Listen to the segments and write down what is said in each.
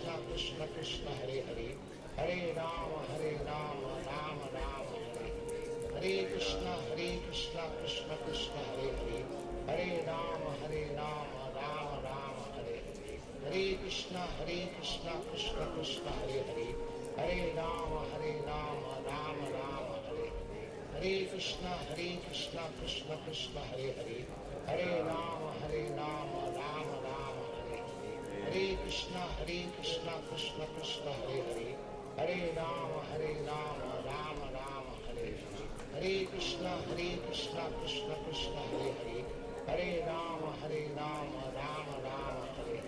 Krishna Krishna Krishna Hare Hare Hare Rama Rama Rama Hare Hare Krishna Krishna Krishna Hare Hare Hare Rama Rama Rama Hare Hare Krishna Krishna Krishna Hare Hare Hare Rama Rama Rama Hare Hare Krishna Krishna Krishna Hare Hare Hare Rama Rama Rama Hare Hare Krishna Krishna Krishna Hare Hare Hare Rama Rama Rama Hare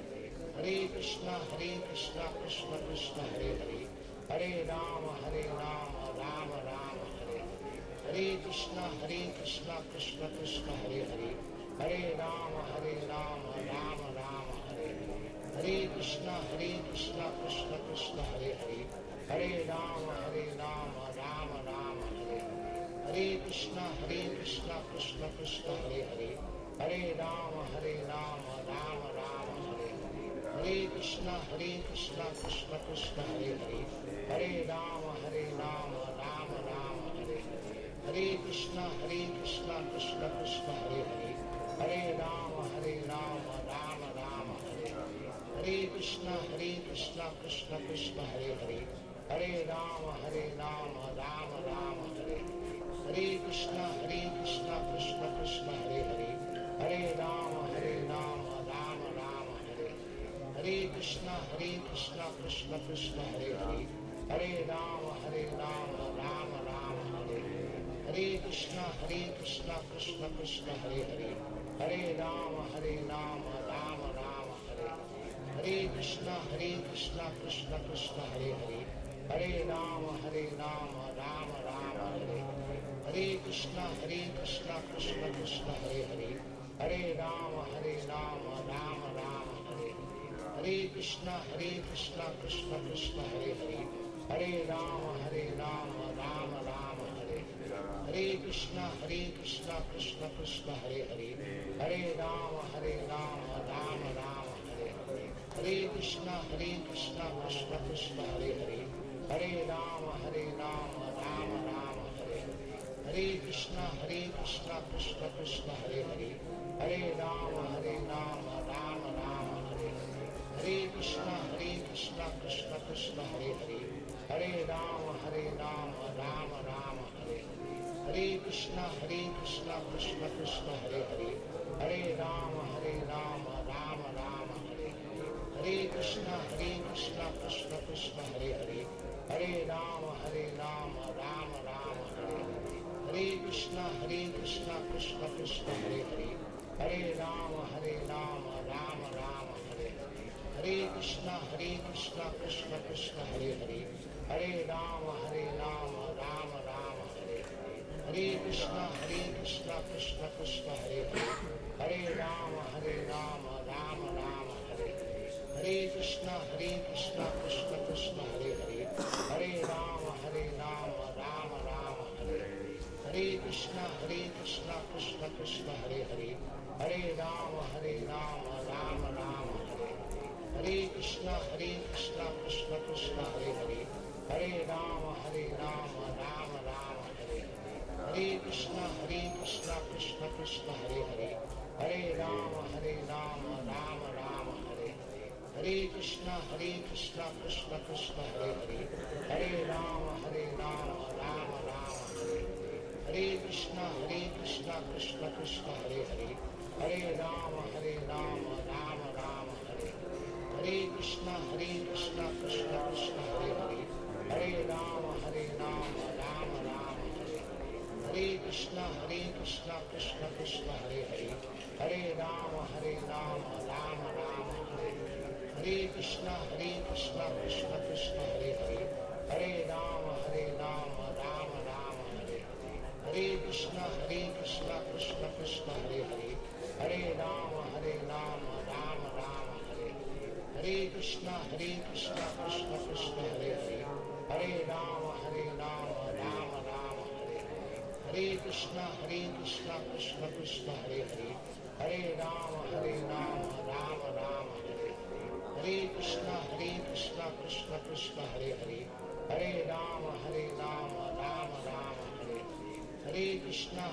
Hare Krishna Krishna Krishna Hare Hare Hare Rama Rama Rama Hare Hare Krishna Krishna Krishna Hare Hare Hare Rama Rama Rama Hare Hare Krishna Krishna Krishna Hare Hare Hare Rama Rama Rama Hare Hare Krishna Krishna Krishna Hare Hare Hare Rama Rama Rama Hare Hare Krishna Krishna Krishna Hare Hare Hare Rama Rama Rama Hare Hare Krishna Krishna Krishna Hare Hare Hare Rama Rama Rama Hare Hare Krishna Krishna Krishna Hare Hare Hare Rama Rama Hare Hare Krishna Krishna Krishna Hare Hare Hare Rama Rama Hare Hare Krishna Krishna Krishna Hare Hare Hare Rama Rama Hare Hare Krishna Krishna Krishna Hare Hare Hare Rama Rama Hare Hare Krishna Krishna Krishna Hare Hare Hare Rama Rama Hare Hare Krishna Krishna Krishna Hare Hare Hare Rama Rama Hare Hare Krishna Krishna Krishna Hare Hare Hare Rama Rama Hare Hare Krishna Krishna Krishna Hare Hare Hare Rama Rama Hare Hare Krishna Krishna Krishna Hare Hare Hare Rama Rama Hare Hare Krishna Krishna Krishna Hare Hare Hare Rama Rama Hare Hare Krishna Krishna Krishna Hare Hare Hare Rama Rama Hare Hare Krishna Krishna Krishna Hare Hare Hare Rama Rama Hare Hare Krishna Krishna Krishna Hare Hare Hare Rama Rama Hare Hare Krishna Krishna Krishna Hare Hare Hare Rama Rama Hare Hare Krishna Krishna Krishna Hare Hare Hare Rama Rama Hare Hare Krishna Krishna Krishna Hare Hare Hare Rama Rama Hare Hare Krishna Krishna Krishna Hare Hare Hare Rama Rama Hare Hare Krishna Krishna Krishna Hare Hare Hare Rama Rama Hare Hare Krishna Krishna Krishna Hare Hare Hare Rama Rama Hare Hare Krishna Krishna Krishna Hare Hare Hare Rama Rama Hare Hare Krishna Krishna Krishna Hare Hare Hare Rama Rama Hare Hare Krishna Krishna Krishna Hare Hare Hare Rama Rama Hare Hare Krishna Krishna Krishna Hare Hare Hare Rama Rama Hare Hare Krishna Krishna Krishna Hare Hare Hare Rama Rama Hare Hare Krishna Krishna Krishna Hare Hare Hare Rama Rama Hare Hare Krishna Krishna Krishna Hare Hare Hare Rama Rama Hare Hare Krishna Krishna Krishna Hare Hare Hare Rama Rama Hare Hare Krishna Krishna Krishna Hare Hare Hare Rama Rama Hare Hare Krishna Krishna Krishna Hare Hare Hare Rama Rama Hare Hare Krishna Krishna Krishna Hare Hare, Hare Rama Rama Rama Hare Hare, Hare Krishna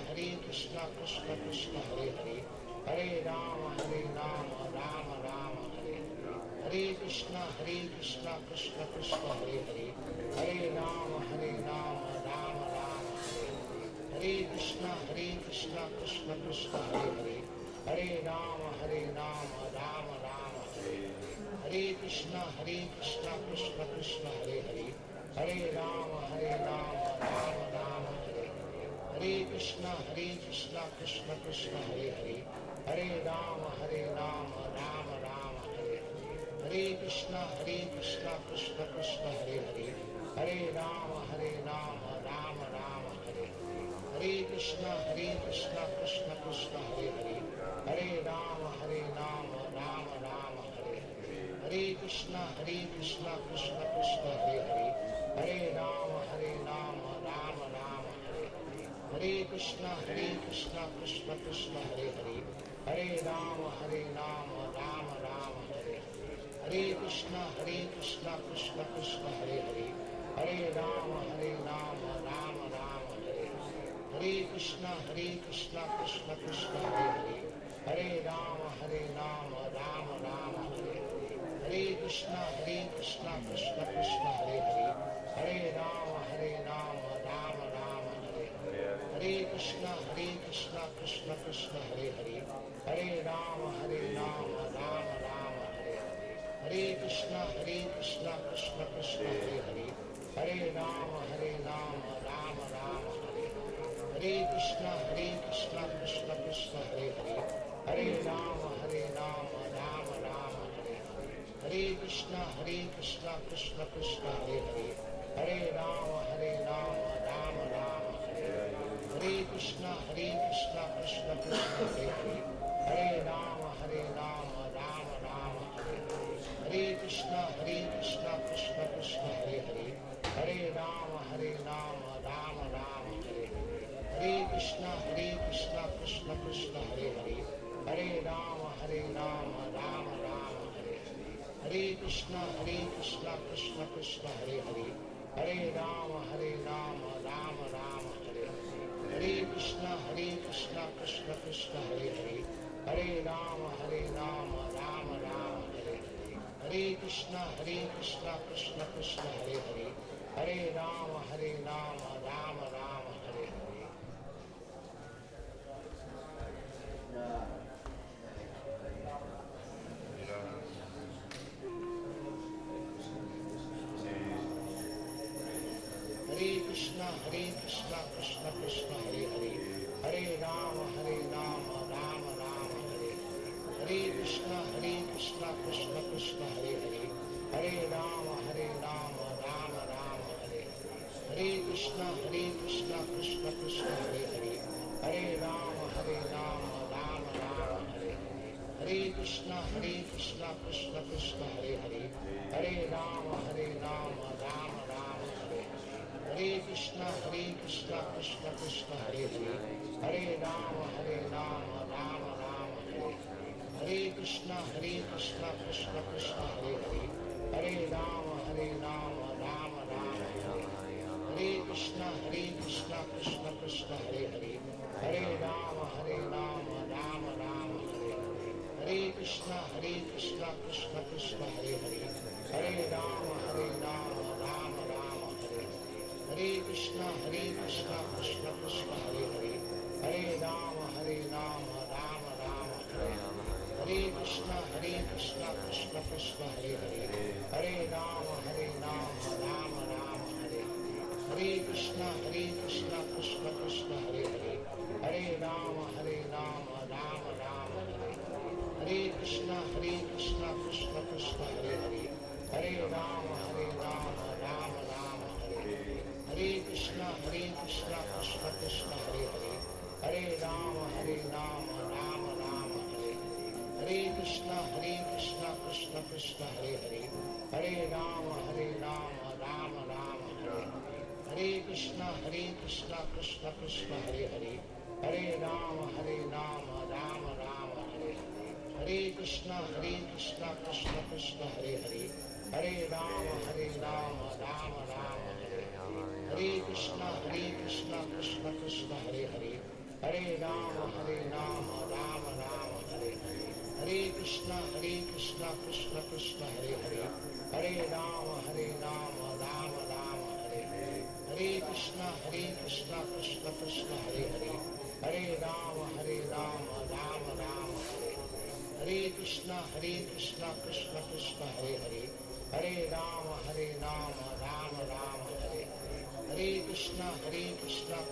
Krishna Krishna Hare Hare, Hare Rama Rama Rama Hare Hare, Hare Krishna Krishna Krishna Hare Hare, Hare Rama Rama Rama Hare Hare, Hare Krishna Krishna Krishna Hare Hare, Hare Rama Rama Rama Hare Hare, Hare Krishna Krishna Krishna Hare Hare, Hare Rama Rama Rama Hare Hare, Hare Krishna Krishna Krishna Hare Hare, Hare Rama Rama Rama Hare Hare, Hare Krishna Krishna Krishna Hare Hare, Hare Rama Rama Rama Hare Hare, Hare Krishna Krishna Krishna Hare Hare, Hare Rama Rama Rama Hare Hare, Hare Krishna Krishna Krishna Hare Hare, Hare Rama Rama Rama Hare Hare, Hare Krishna Krishna Krishna Hare Hare, Hare Rama Rama Rama Hare Hare, Hare Krishna Krishna Krishna Hare Hare, Hare Rama Rama Rama Hare Hare, Hare Krishna Krishna Krishna Hare Hare, Hare Rama Rama Rama Hare Hare, Hare Krishna Krishna Krishna Hare Hare, Hare Rama Rama Rama Hare Hare, Hare Krishna Krishna Krishna Hare Hare, Hare Rama Rama Rama Hare Hare, Hare Krishna Krishna Krishna Hare Hare, Hare Rama Rama Rama Hare Hare, Hare Krishna Krishna Krishna Hare Hare, Hare Rama Rama Rama Hare Hare, Hare Krishna Krishna Krishna Hare Hare, Hare Rama Rama Rama Hare Hare, Hare Krishna Krishna Krishna Hare Hare, Hare Rama Rama Rama Hare Hare, Hare Krishna Krishna Krishna Hare Hare, Hare Rama Rama Rama Hare Hare, Hare Krishna Krishna Krishna Hare Hare, Hare Rama Rama Rama Hare Hare, Hare Krishna Krishna Krishna Hare Hare, Hare Rama Rama Rama Hare Hare, Hare Krishna Krishna Krishna Hare Hare, Hare Rama Rama Rama Hare Hare, Hare Krishna Krishna Krishna Hare Hare, Hare Rama Rama Rama Hare Hare. Hare Krishna Krishna Krishna Hare Hare, Hare Rama Rama Rama Hare Hare, Hare Krishna Krishna Krishna Hare Hare, Hare Rama Rama Rama Hare Hare, Hare Krishna Krishna Krishna Hare Hare, Hare Rama Rama Rama Hare Hare, Hare Krishna Krishna Krishna Hare Hare, Hare Rama Rama Rama Hare Hare, Hare Krishna Krishna Krishna Hare Hare, Hare Rama Rama Rama Hare Hare, Hare Krishna Krishna Krishna Hare Hare, Hare Rama Rama Rama Hare Hare, Hare Krishna Krishna Krishna Hare Hare, Hare Rama Rama Rama Hare Hare, Hare Krishna Krishna Krishna Hare Hare, Hare Rama Rama Rama Hare Hare, Hare Krishna Krishna Krishna Hare Hare, Hare Rama Rama Rama Hare Hare, Hare Krishna Krishna Krishna Hare Hare, Hare Rama Rama Rama Hare Hare, Hare Krishna Krishna Krishna Hare Hare, Hare Rama Rama Rama Hare Hare, Hare Krishna Krishna Krishna Hare Hare, Hare Rama Rama Rama Hare Hare, Hare Krishna Krishna Krishna Hare Hare, Hare Rama Rama Rama Hare Hare, Hare Krishna Krishna Krishna Hare Hare, Hare Rama Rama Rama Hare Hare, Hare Krishna Krishna Krishna Hare Hare, Hare Rama Rama Rama Hare Hare, Hare Hare Krishna Krishna Krishna Hare Hare, Hare Rama Rama Rama Hare Hare, Hare Krishna Krishna Krishna Hare Hare, Hare Rama Rama Rama Hare Hare, Hare Krishna Krishna Krishna Hare Hare, Hare Rama Rama Rama Hare Hare, Hare Krishna Krishna Krishna Hare Hare, Hare Rama Rama Rama Hare Hare, Hare Krishna Krishna Krishna Hare Hare, Hare Rama Rama Rama Hare Hare, Hare Krishna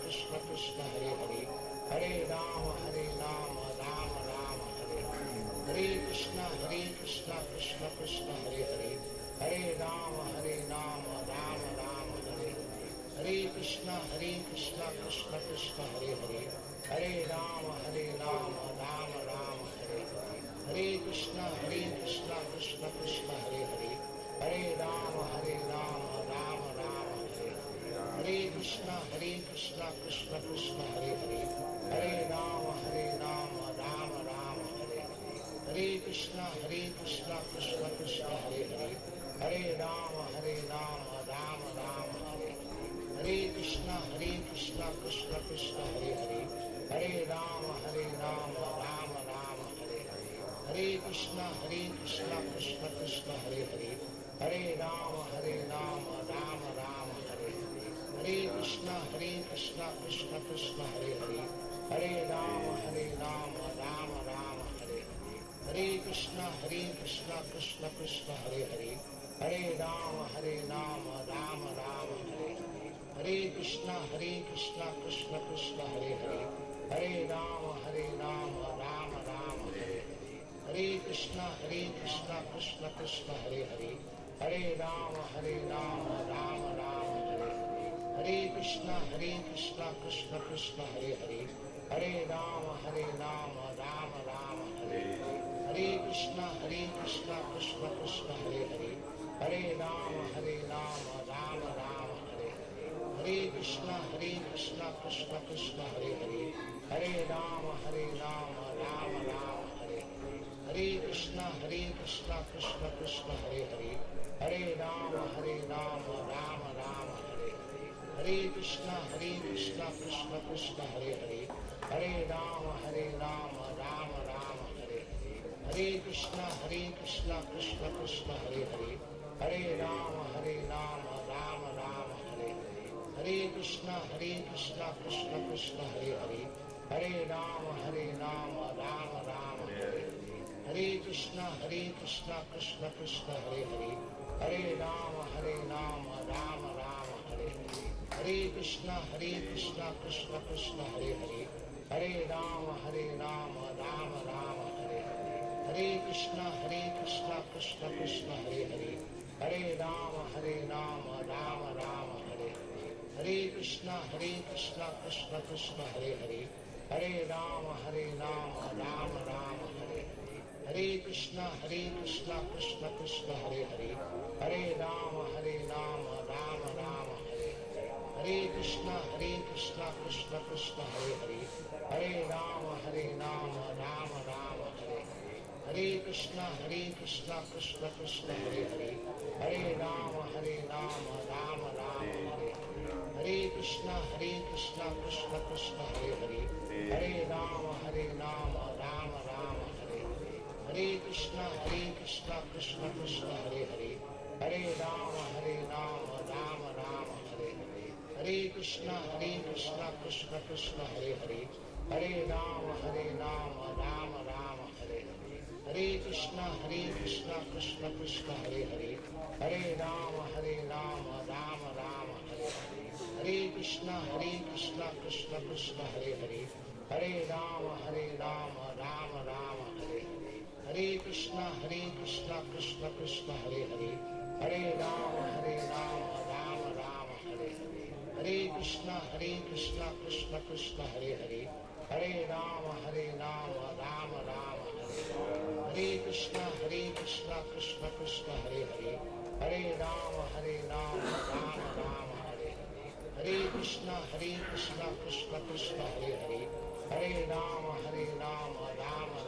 Krishna Krishna Hare Hare, Hare Rama Rama Rama Hare Hare, Hare Krishna Krishna Krishna Hare Hare, Hare Rama Rama Rama Hare Hare, Hare Krishna Krishna Krishna Hare Hare, Hare Rama Rama Rama Hare Hare, Hare Krishna Krishna Krishna Hare Hare, Hare Rama Rama Rama Hare Hare, Hare Krishna Krishna Krishna Hare Hare, Hare Rama Rama Rama Hare Hare, Hare Krishna Krishna Krishna Hare Hare, Hare Rama Rama Rama Hare Hare, Hare Krishna Krishna Krishna Hare Hare, Hare Rama Rama Rama Hare Hare, Hare Krishna Krishna Krishna Hare Hare, Hare Rama Rama Rama Hare Hare, Hare Krishna Krishna Krishna Hare Hare, Hare Rama Rama Rama Hare Hare, Hare Krishna Krishna Krishna Hare Hare, Hare Rama Rama Rama Hare Hare, Hare Krishna Krishna Krishna Hare Hare, Hare Rama Rama Rama Hare Hare, Hare Krishna Krishna Krishna Hare Hare, Hare Rama Rama Rama Hare Hare, Hare Krishna Krishna Krishna Hare Hare, Hare Rama Rama Rama Hare Hare, Hare Krishna Krishna Krishna Hare Hare, Hare Rama Rama Rama Hare Hare, Hare Krishna Krishna Krishna Hare Hare, Hare Rama Rama Rama Hare Hare, Hare Krishna Krishna Krishna Hare Hare, Hare Rama Rama Rama Hare Hare, Hare Krishna Krishna Krishna Hare Hare, Hare Rama Rama Rama Hare Hare, Hare Krishna Krishna Krishna Hare Hare, Hare Rama Rama Rama Hare Hare, Hare Krishna Krishna Krishna Hare Hare, Hare Rama Rama Rama Hare Hare, Hare Krishna Krishna Krishna Hare Hare, Hare Rama Rama Rama Hare Hare, Hare Krishna Krishna Krishna Hare Hare, Hare Rama Rama Rama Hare Hare, Hare Krishna Krishna Krishna Hare Hare, Hare Rama Rama Rama Hare Hare, Hare Krishna Krishna Krishna Hare Hare, Hare Rama Rama Rama Hare Hare, Hare Krishna Krishna Krishna Hare Hare, Hare Rama Rama Rama Hare Hare, Hare Krishna Krishna Krishna Hare Hare, Hare Rama Rama Rama Hare Hare, Hare Krishna Krishna Krishna Hare Hare, Hare Rama Rama Rama Hare Hare, Hare Krishna Krishna Krishna Hare Hare, Hare Rama Rama Rama Hare Hare, Hare Krishna Krishna Krishna Hare Hare, Hare Rama Rama Rama Hare Hare, Hare Krishna Krishna Krishna Hare Hare, Hare Rama Rama Rama Hare Hare, Hare Krishna Krishna Krishna Hare Hare, Hare Rama Rama Rama Hare Hare, Hare Krishna Krishna Krishna Hare Hare, Hare Rama Rama Rama Hare Hare, Hare Krishna Krishna Krishna Hare Hare, Hare Rama Rama Rama Hare Hare, Hare Krishna Krishna Krishna Hare Hare, Hare Rama Rama Rama Hare Hare, Hare Krishna Krishna Krishna Hare Hare, Hare Rama Rama Rama Hare Hare, Hare Krishna Krishna Krishna Hare Hare, Hare Rama Rama Rama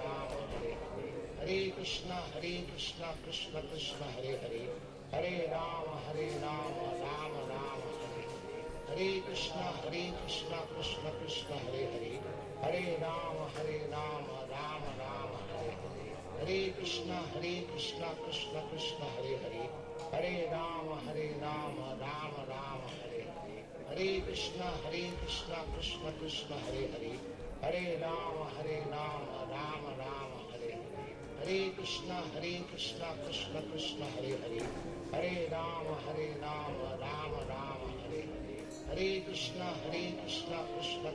Hare Hare, Hare Krishna Krishna Krishna Hare Hare, Hare Rama Rama Rama Hare Hare, Hare Krishna Krishna Krishna Hare Hare, Hare Rama Rama Rama Hare Hare, Hare Krishna Krishna Krishna Hare Hare, Hare Rama Rama Rama Hare Hare, Hare Krishna Krishna Krishna Hare Hare, Hare Rama Rama Rama Hare Hare, Hare Krishna Krishna Krishna Hare Hare, Hare Rama Rama Rama Hare Hare, Hare Krishna Krishna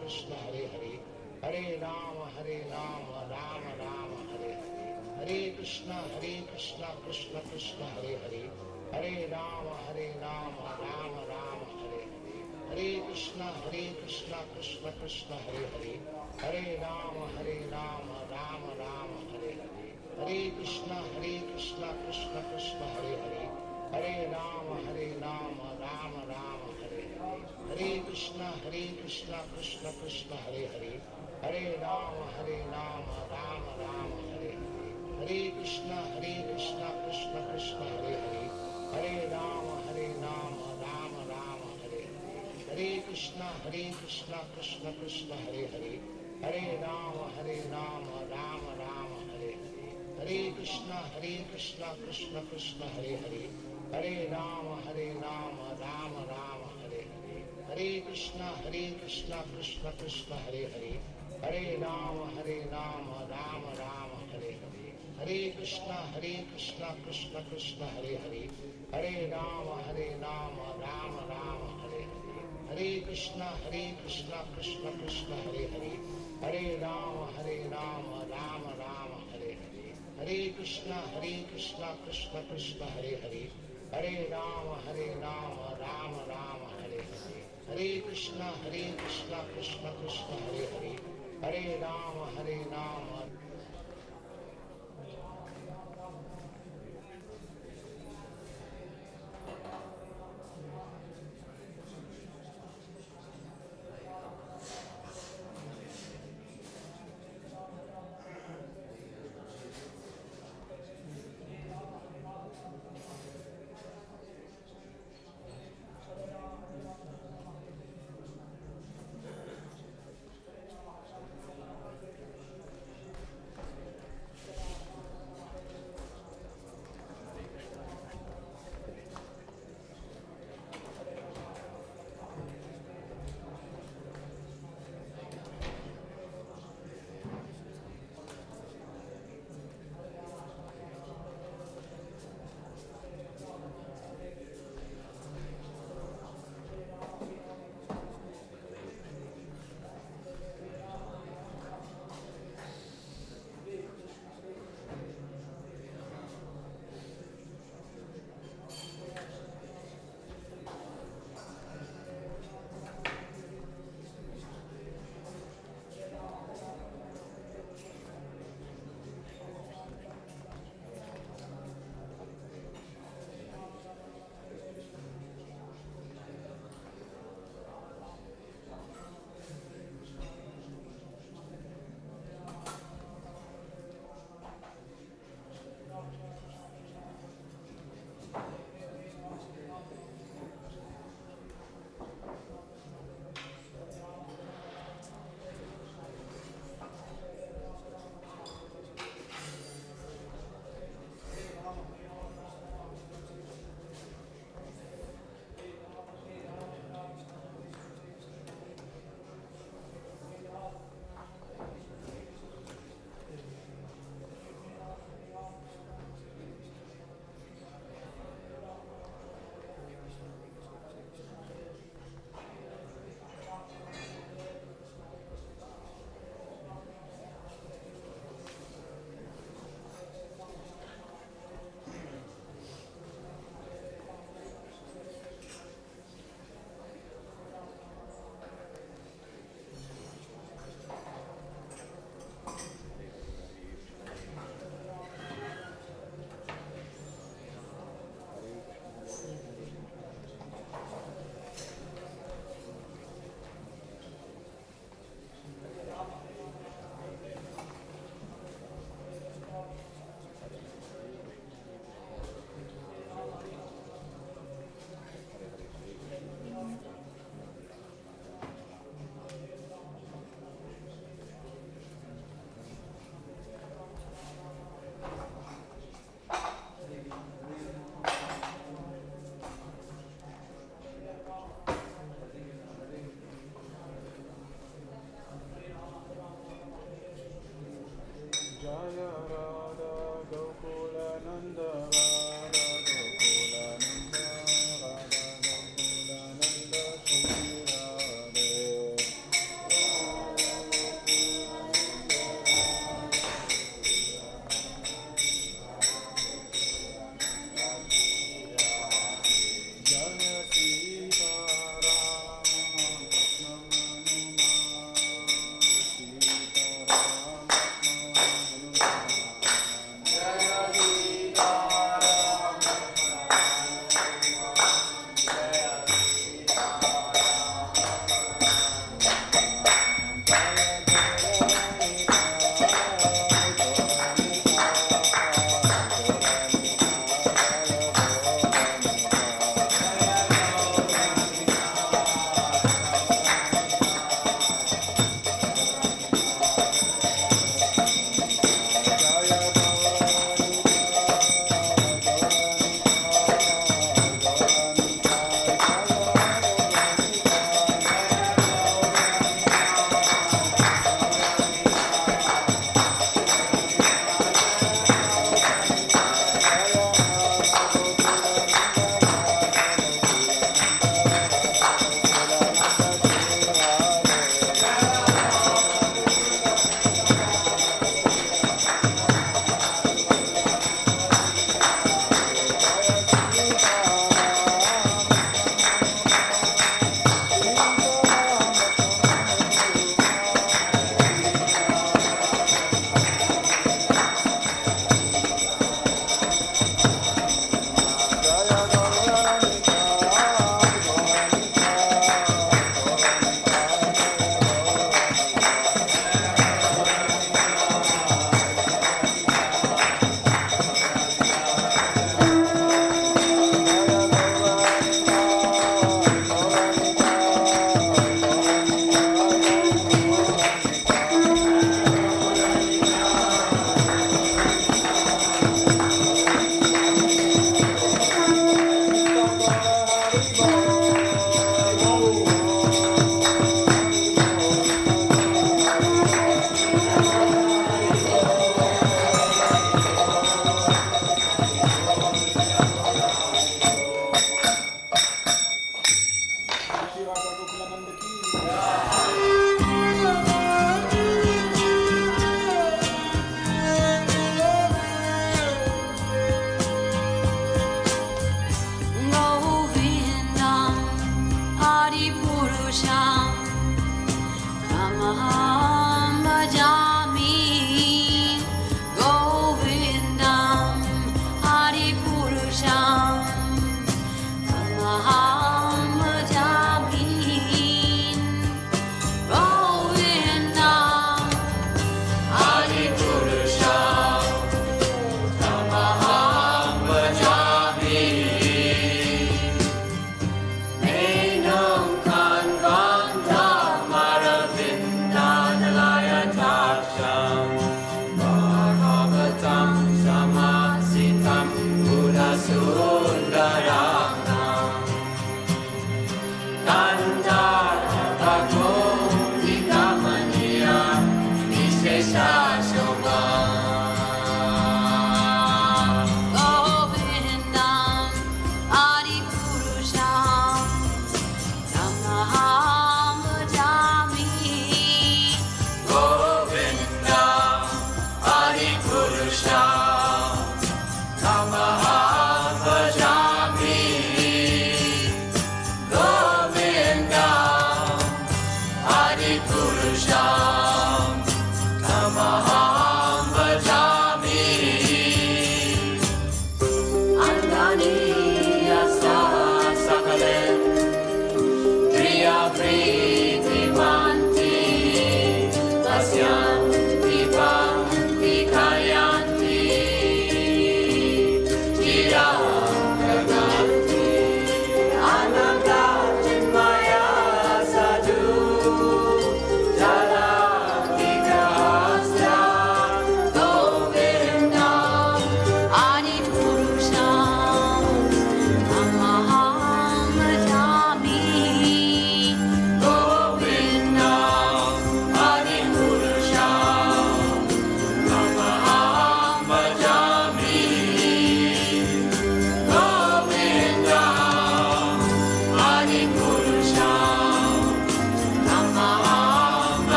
Krishna Hare Hare, Hare Rama Rama Rama Hare Hare, Hare Krishna Krishna Krishna Hare Hare, Hare Rama Rama Rama Hare Hare, Hare Krishna Krishna Krishna Hare Hare, Hare Rama Rama Rama Hare Hare, Hare Krishna Krishna Krishna Hare Hare, Hare Rama Rama Rama Hare Hare, Hare Krishna Krishna Krishna Hare Hare, Hare Rama Rama Rama Hare Hare, Hare Krishna Krishna Krishna Hare Hare, Hare Rama Rama Rama Hare Hare, Hare Krishna Krishna Krishna Hare Hare, Hare Rama Rama Rama Hare Hare, Hare Krishna Krishna Krishna Hare Hare, Hare Rama Rama Rama Hare Hare, Hare Krishna Krishna Krishna Hare Hare, Hare Rama Rama Rama Hare Hare, Hare Krishna Krishna Krishna Hare Hare, Hare Rama Rama Rama Hare Hare, Hare Krishna Krishna Krishna Hare Hare, Hare Rama Rama Rama Hare Hare, Hare Krishna Krishna Krishna Hare Hare, Hare Rama Rama Rama Hare Hare, Hare Krishna Krishna Krishna Hare Hare, Hare Rama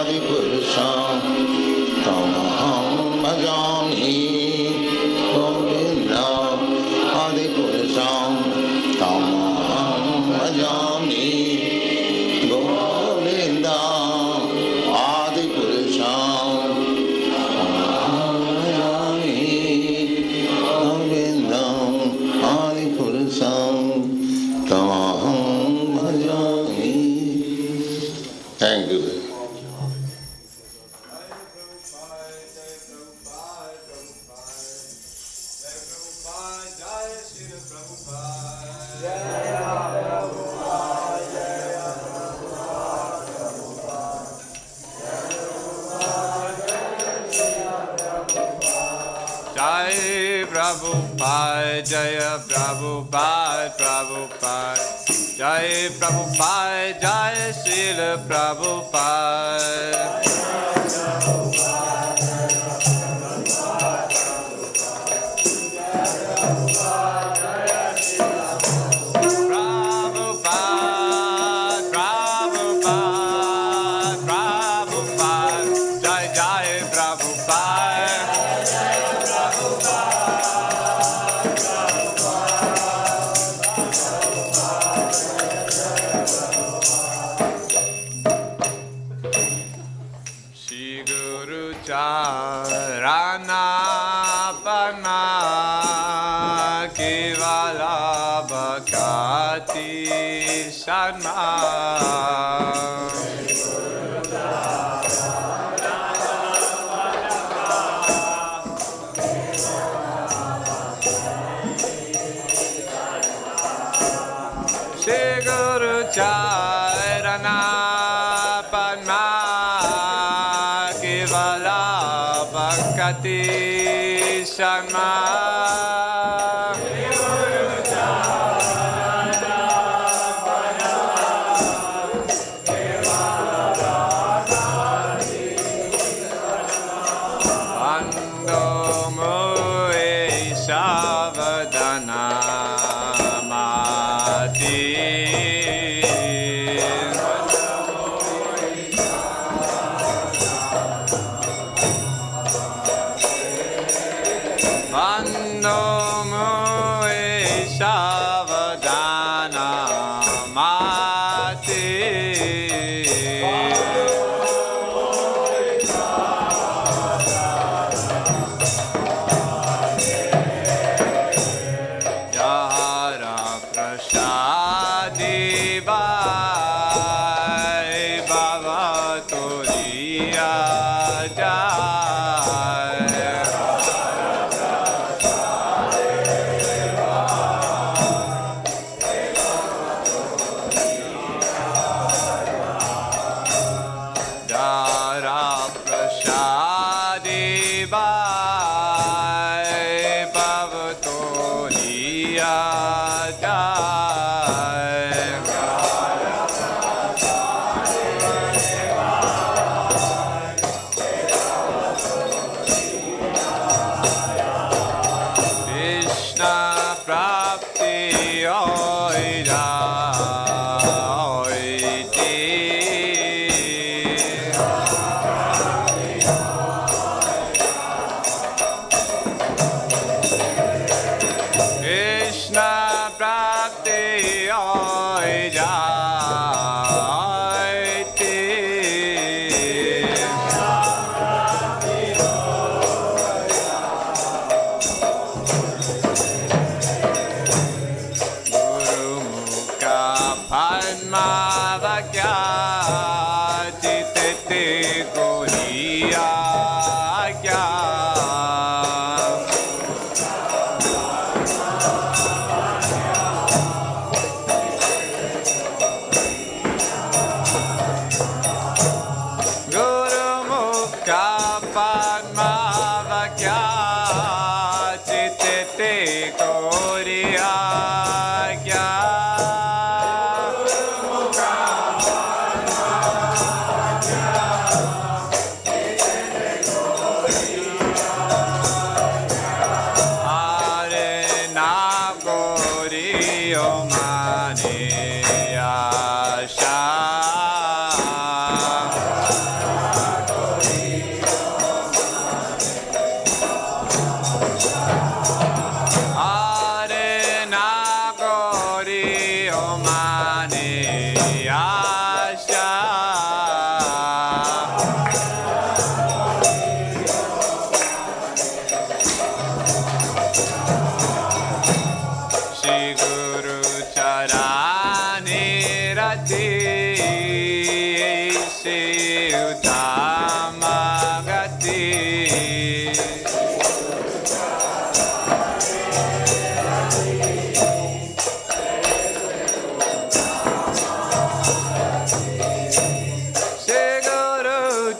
Adipurusham Tamaham Bhajami Govinda Adipurusham Tamaham Bhajami Govinda Adipurusham Tamaham Bhajami Govinda Adipurusham Tamaham Bhajami. Thank you. Prabhupada, Jaya Prabhupada, Prabhupada, Jaya Prabhupada, Jaya Srila Prabhupada.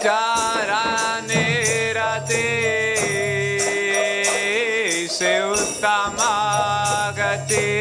charane rate se uttama gati.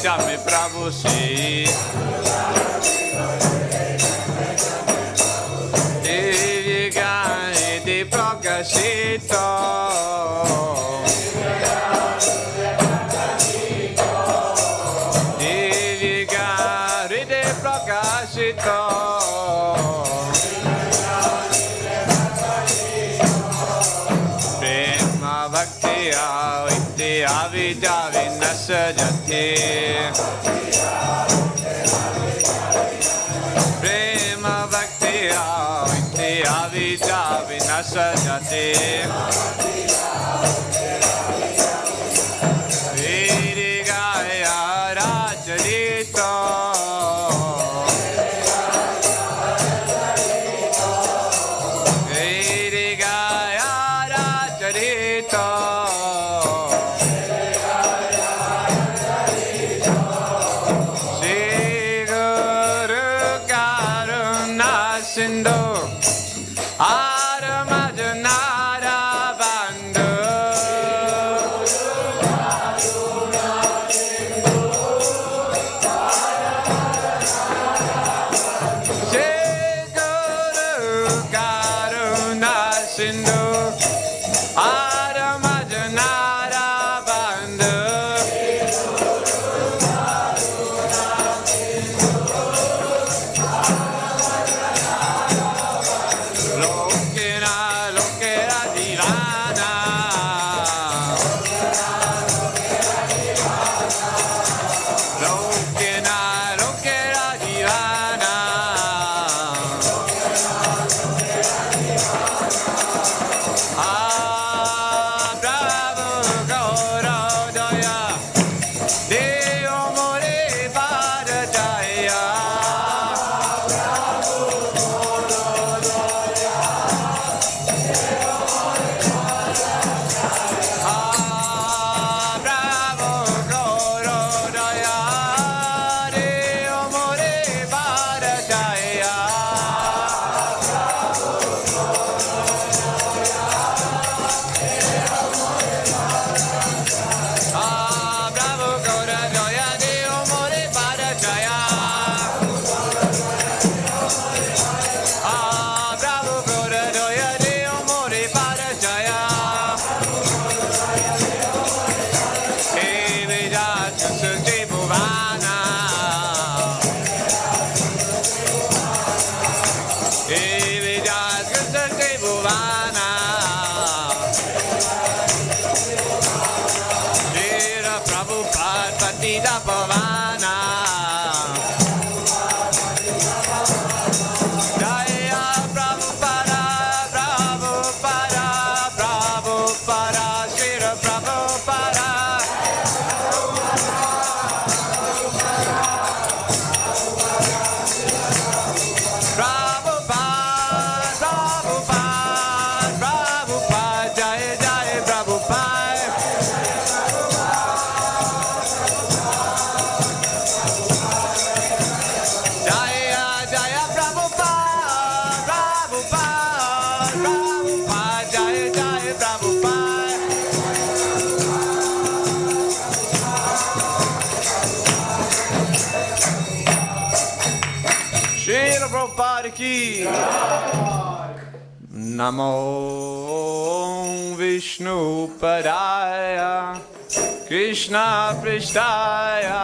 Jamme Prabhu si Devi Gani di Prakashito Devi Gani di Prakashito Prema Bhakti Aviti Avijavi Nasajati Prema Bhakti Aviti Avijavi Nasajati Virigaya Racharito Virigaya Racharito Sindhu Aramajanara Bandhu Jai Guru Karuna Sindhu Aramajanara Bandhu Prabhupada ki Namo Vishnu Padaya Krishna Prishtaya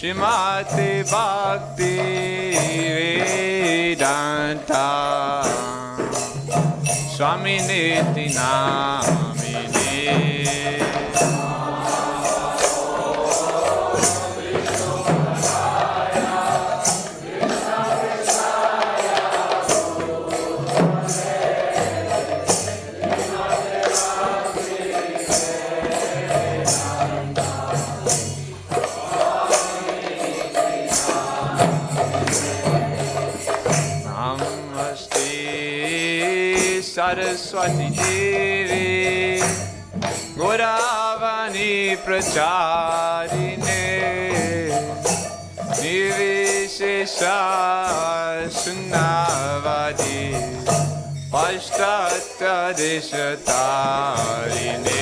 Shrimati Bhaktivedanta Swaminiti Namine Saraswati Devi Gauravani Pracharine Nirvishesha Sunnavadi Pashtatya Deshatarine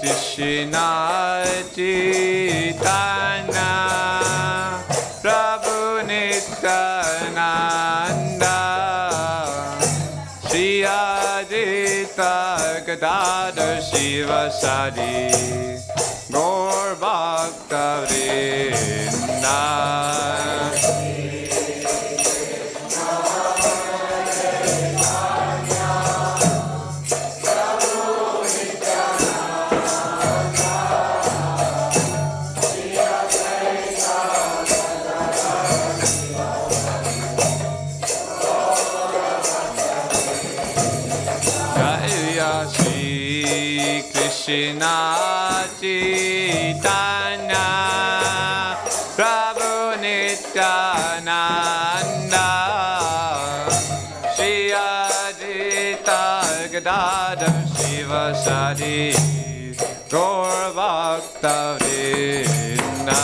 Krishna Chaitanya Prabhu Nityananda Shri Adita Gadadhar Shivasadi Gaur Bhaktivedanta Krishna Chaitanya Prabhu Nityananda Shri Adita Gadadhar Shivasadi Gaur Bhaktivedanta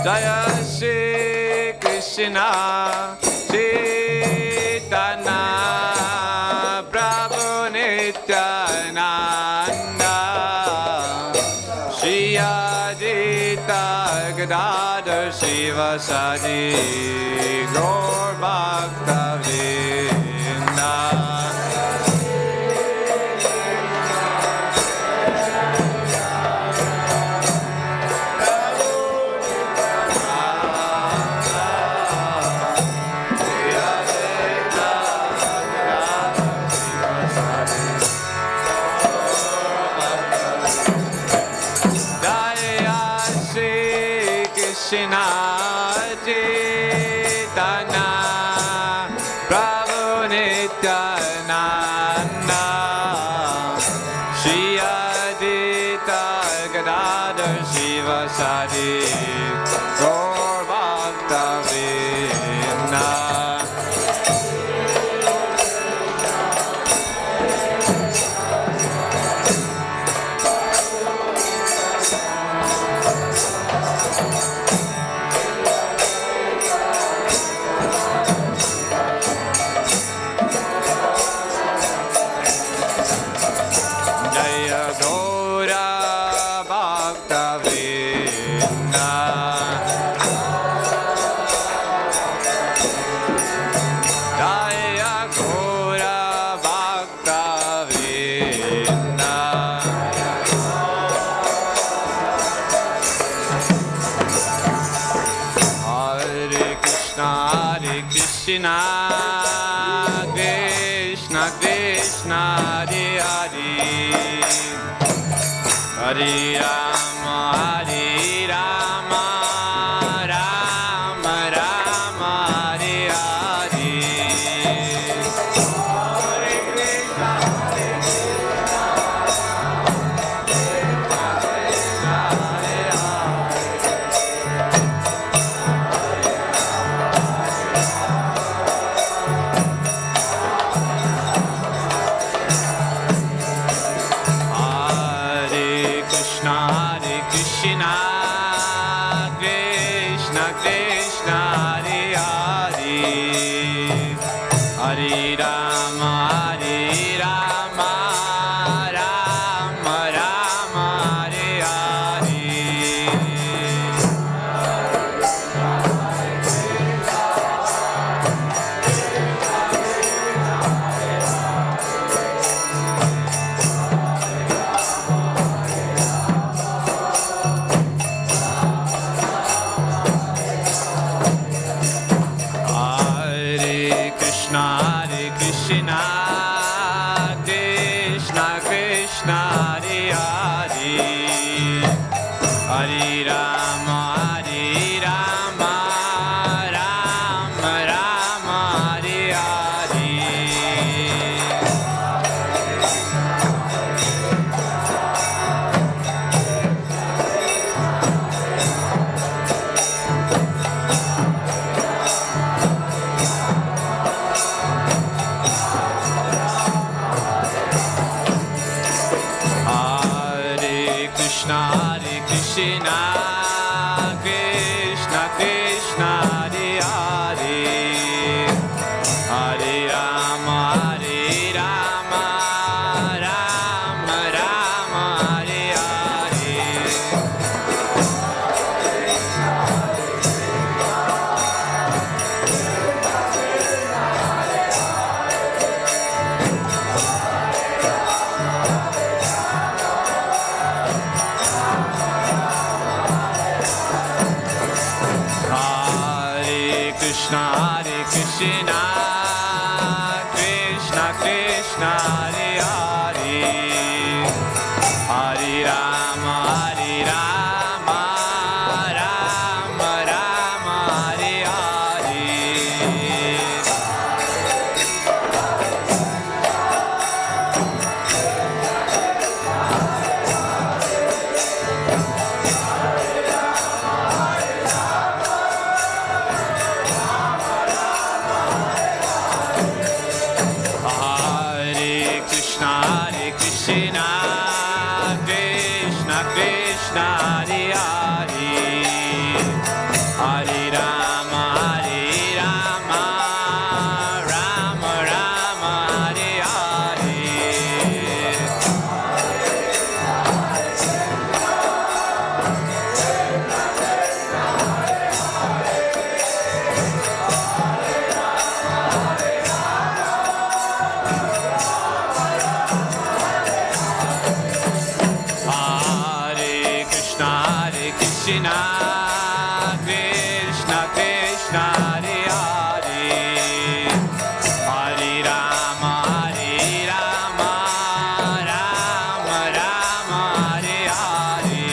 Jaya Shri Krishna Chaitanya Prabhu Nityananda Shri Adita Gadadhar Shivasadi Gaur Bhaktivedanta Krishna Chaitanya Prabhu Nityananda Shri Adita Gadadhar Shivasadi Gaur Bhaktivedanta Krishna Krishna Krishna Hare Hare Hare Rama Hare Rama Rama Rama Hare Hare Hare Krishna Hare Krishna Krishna Krishna Hare Hare Krishna Krishna Hare Hare, Hare Rama Rama Rama Hare Hare. Krishna Krishna Hare Hare, Hare Rama Rama Rama Hare Hare. Krishna Krishna Krishna Hare Hare, Hare Rama Rama Rama Hare Hare. Krishna Krishna Krishna Hare Hare, Hare Rama Rama Rama Hare Hare. Krishna Krishna Hare Hare, Hare Rama Rama Rama Hare Hare. Krishna Krishna Hare Hare, Hare Rama Rama Rama Hare Hare.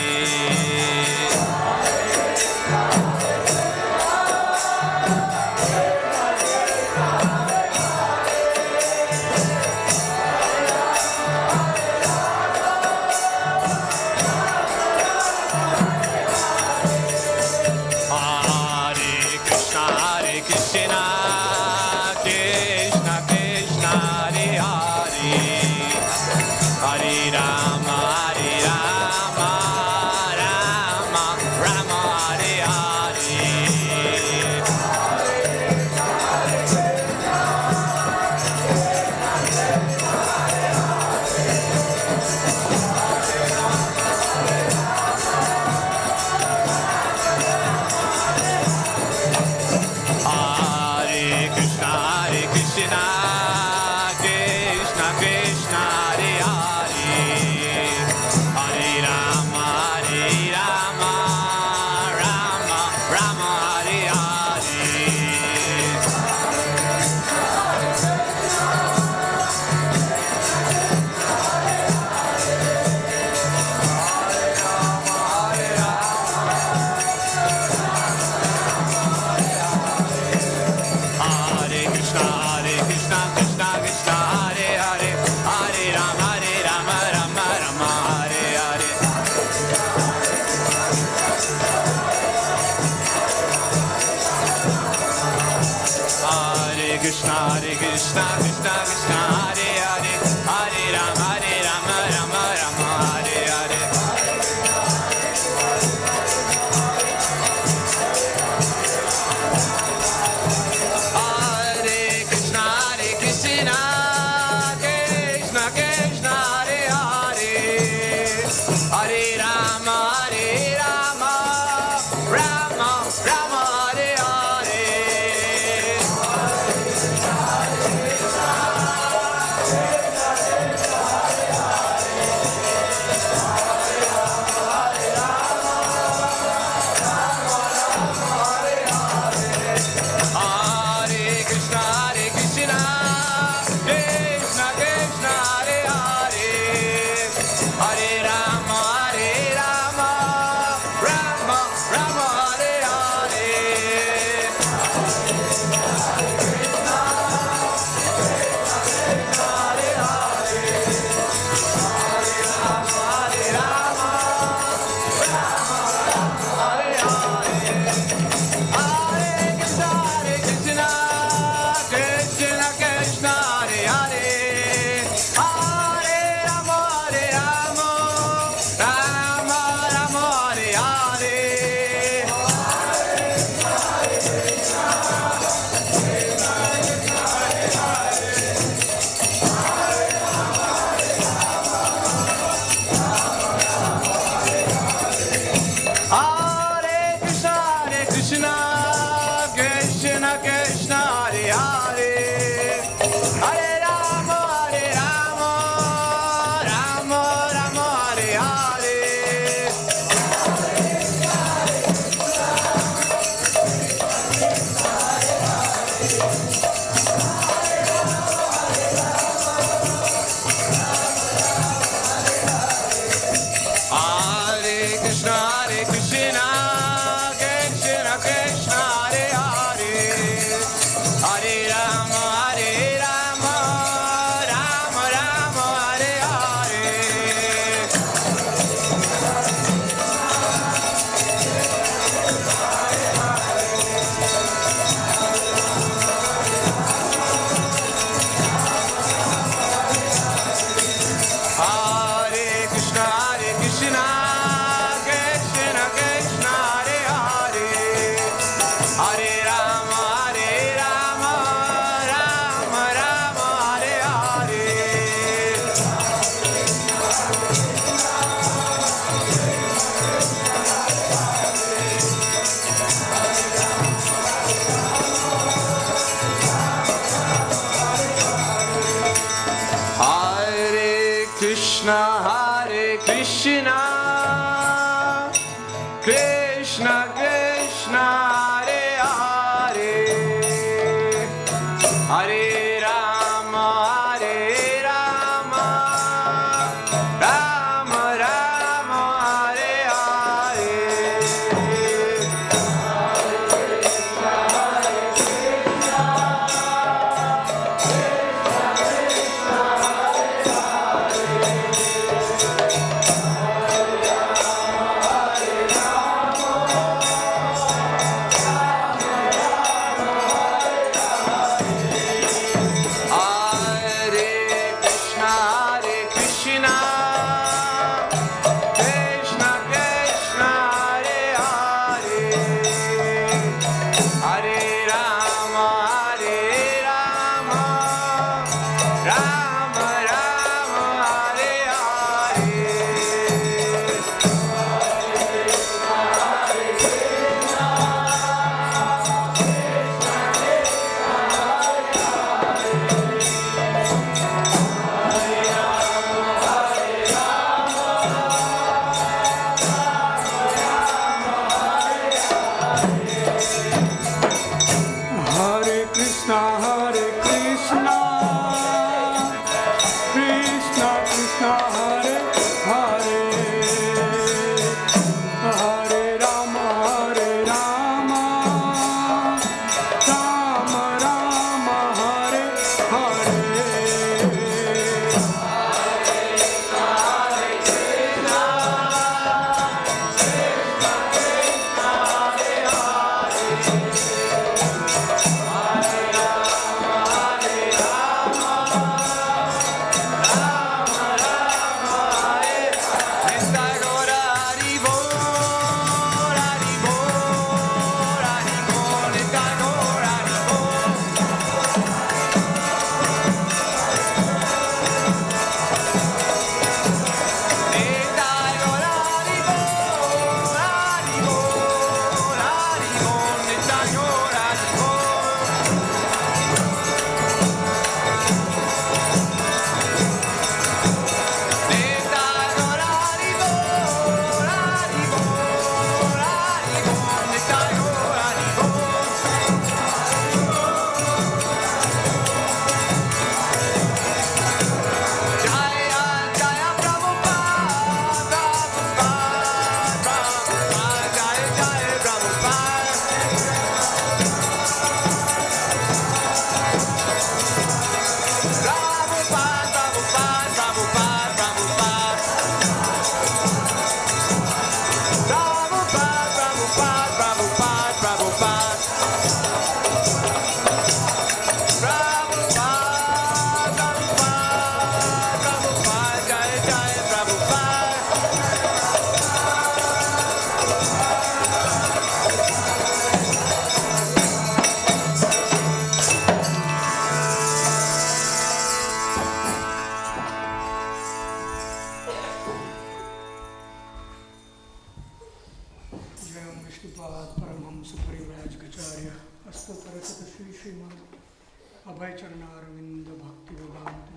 अभय चरणारविंद भक्तिवेदांत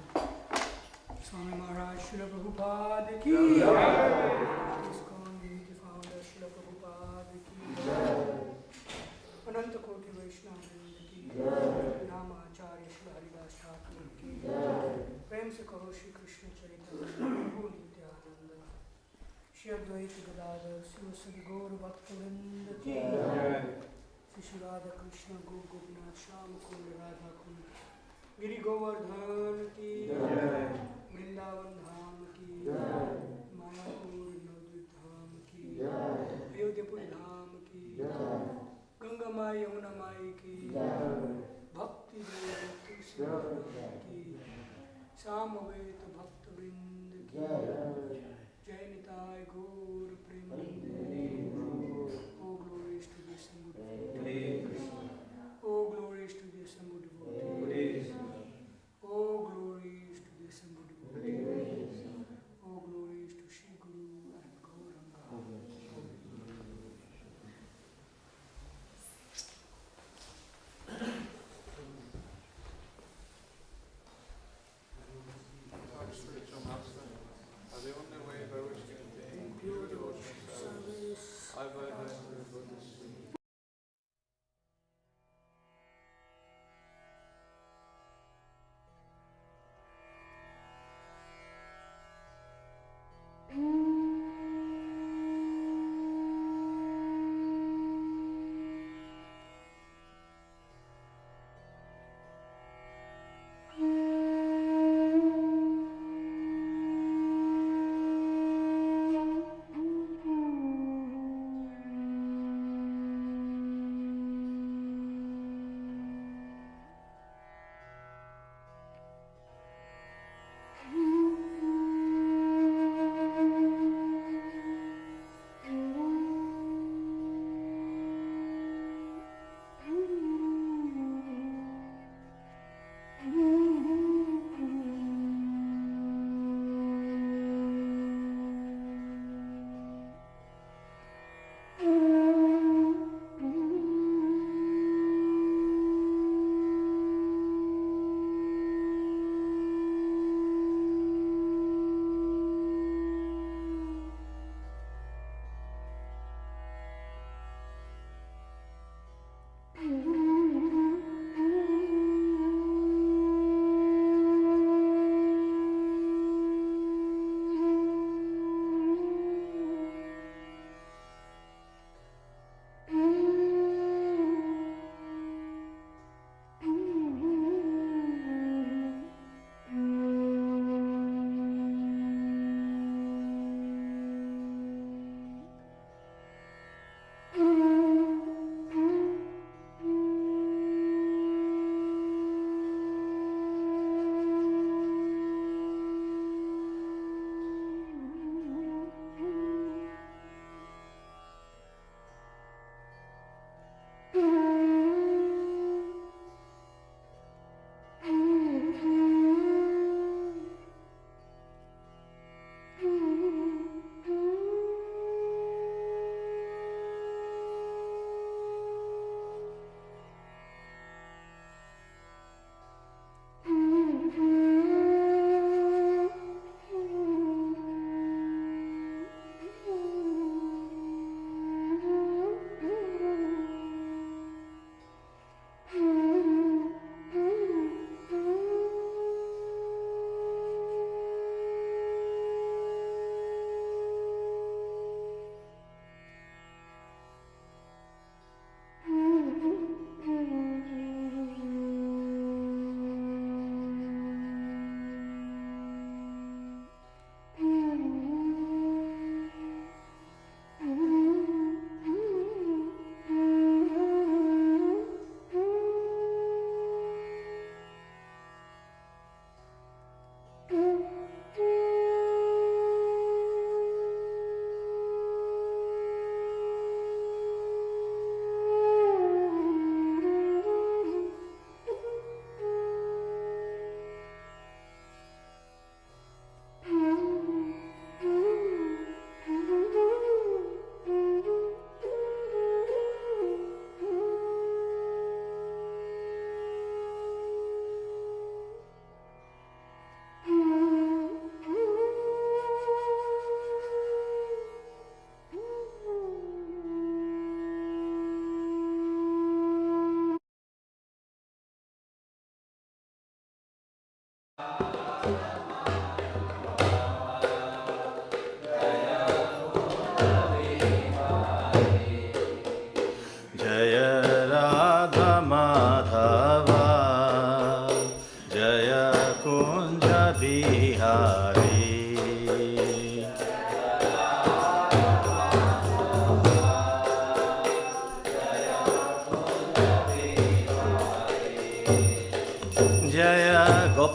स्वामी महाराज श्रील प्रभुपाद की founder Srila Prabhupada की अनंत कोटि वैष्णव की नाम आचार्य श्री हरिदास ठाकुर की प्रेम से कहो श्री कृष्ण चरित्र प्रभु Nityanand Shri Advaita Gadadhar Sivasadi Gaur Bhaktivinoda ki Shri Radha Krishna Gop Gopinath Shyam Kund Radha Kund Giri Govardhan ki Vrindavan Dham ki Mayapur Navadvip Dham ki Ayodhyapur Dham ki Ganga Mai Yamuna Mai ki Bhakti Devotee ki Samaveta Bhakta Vrind ki Jai Nitai Gaur Premanande. Oh glories to the assembled devotees. Oh glories to the assembled devotees. Oh glories to the assembled devotees. Oh glories to Shri Guru and Gauranga. Spiritual master are the only way by which we can attain pure devotion.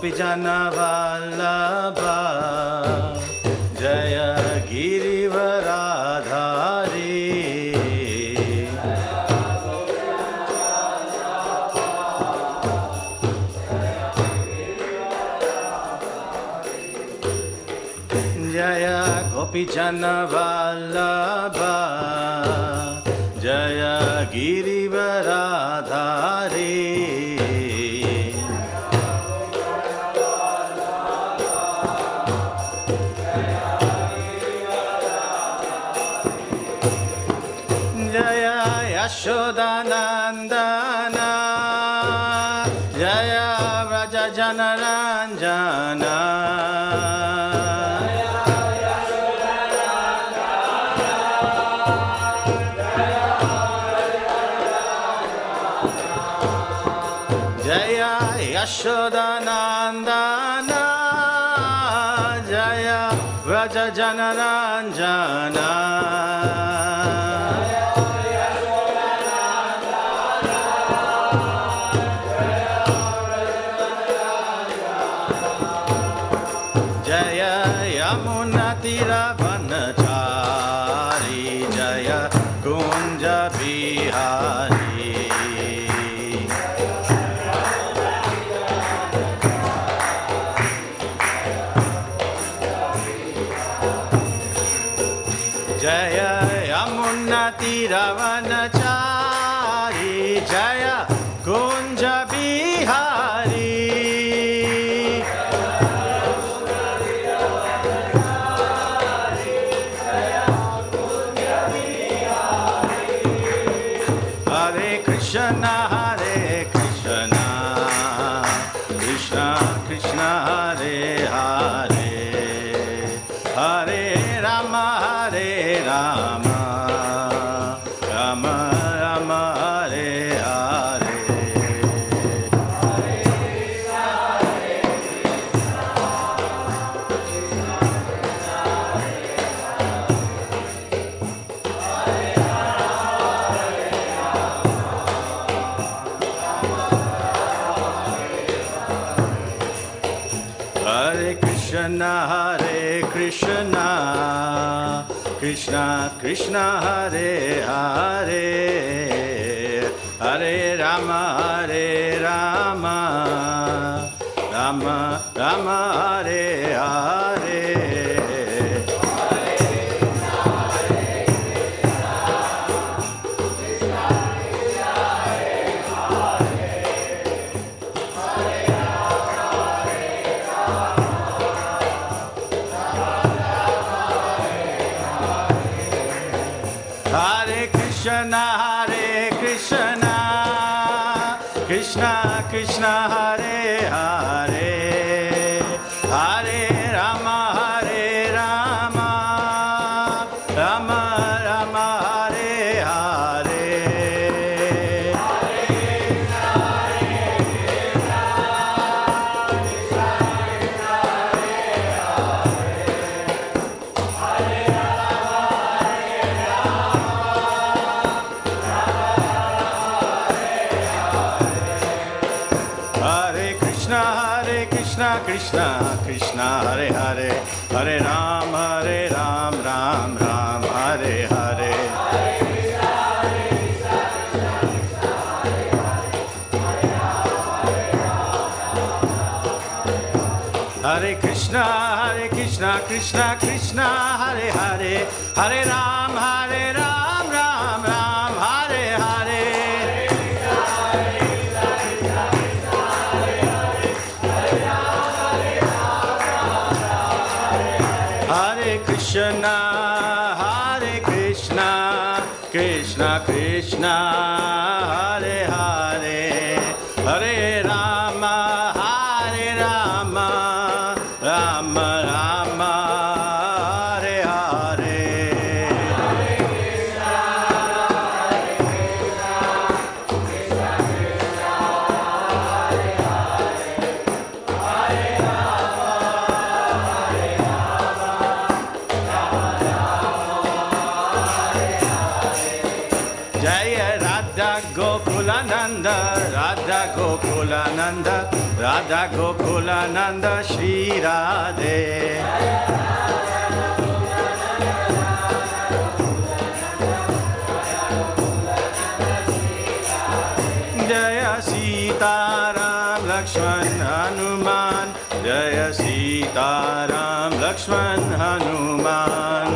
Gopijana Vallabha Jaya Girivaradhari Jaya Gopijana Vallabha Jaya Girivaradhari Jaya Yashodanandana Jaya Vraja Janaranjana Jaya Yashodanandana Jaya Vraja Janaranjana Jaya Yamuna Tiravanachari Jaya Kunja Bihari Jaya Yamuna Tiravanachari Jaya Kunja Bihari Hare Krishna, Krishna Krishna, Hare Hare, Hare Rama, Rama Rama, Hare Hare. Hare Krishna, Krishna Krishna, Hare Hare, Hare Rama, Rama Rama, Hare Hare. Hare Krishna, Krishna Krishna, Hare Hare, Hare Rama, Rama Rama, Hare Hare. Krishna Krishna, Hare Hare, Hare Ram, Ram Ram, Hare Hare. Hare Krishna, Krishna Krishna, Hare Hare, Hare Ram, Ram Ram, Hare Hare. Krishna, Krishna Krishna, Hare Hare, Hare Rama, Rama Rama, Hare Hare. Jaya Radha Gokulananda, Radha Gokula Nanda Shri Radhe. Jaya Sita Ram Lakshman Hanuman. Jaya Sita Ram Lakshman Hanuman.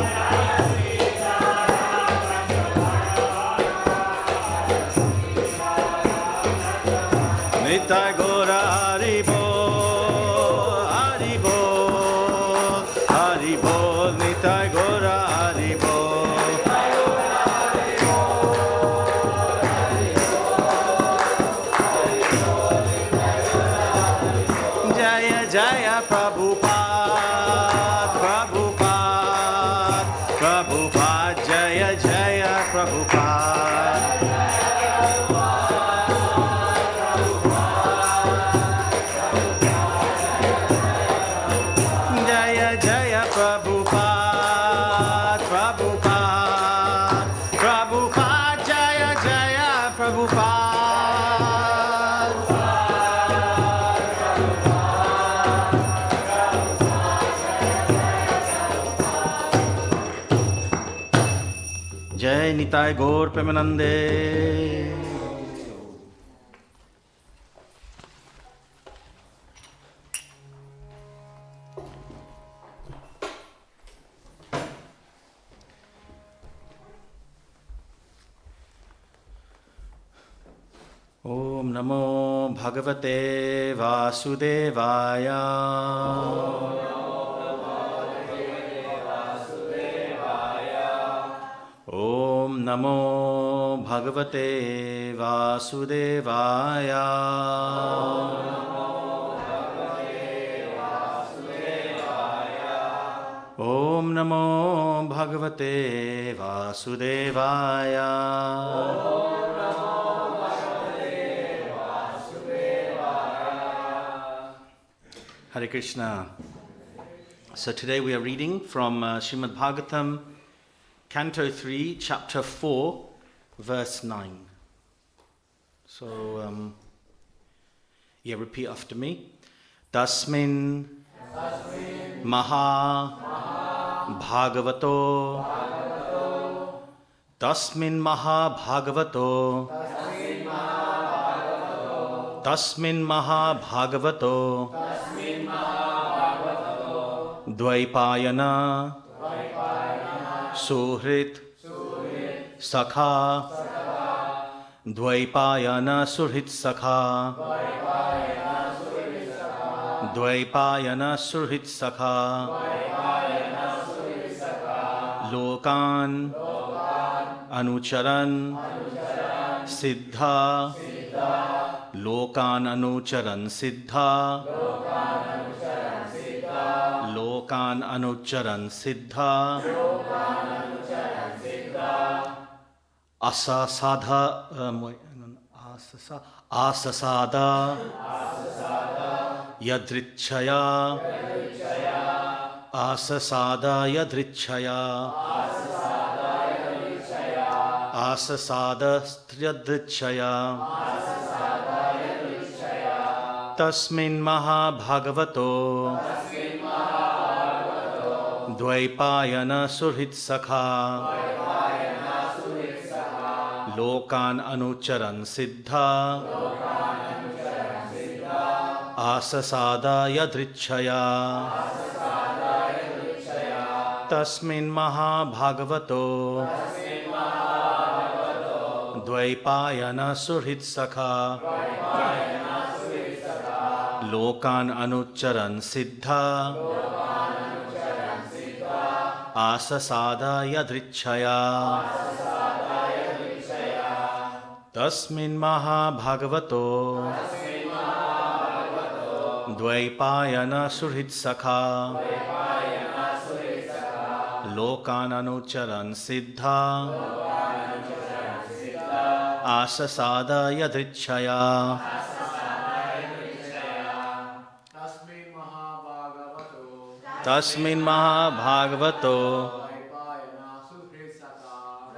Nitai Gora Hari Bol, Hari Bol, Hari Bol, Nitai Gora Hari Bol. Jaya Jaya Prabhupada, Prabhupada, Prabhupada, Jaya Jaya Prabhupada. Prabhupada, Prabhupada, Prabhupada, Jaya Jaya Prabhupada. Jai Nitai Gaur Premanande. Om Namo Bhagavate Vasudevaya. Om Namo Bhagavate Vasudevaya. Om Namo Bhagavate Vasudevaya. Hare Krishna. So today we are reading from Srimad Bhagavatam, Canto 3, Chapter 4, Verse 9. So, repeat after me. Tasmin Maha Bhagavato. Tasmin Maha Bhagavato. Tasmin Maha Bhagavato. Dvaipayana Suhrit Sakha. Dvaipayana Suhrit Sakha. Dvaipayana Suhrit Sakha. Lokan Anucharan Siddha. Lokan Anucharan Siddha. Lokan Anucharan Siddha. Asasada Yadrichaya. Asasada Yadrichaya. Asasada Yadrichaya. Tasmin Maha Bhagavato. Dvaipayana Suhrit Sakha. Lokan Anucharan Siddha. Asasada Yadrichaya. Tasmin Maha Bhagavato. Dvaipayana Suhrit Sakha. Lokan Anucharan Siddha. Asasada Yadrichaya. Tasmin Maha Bhagavato. Dvaipayana Suhrit Sakha. Lokan Anucharan Siddha. Asasada Yadrichaya. Tasmin Maha Bhagavato.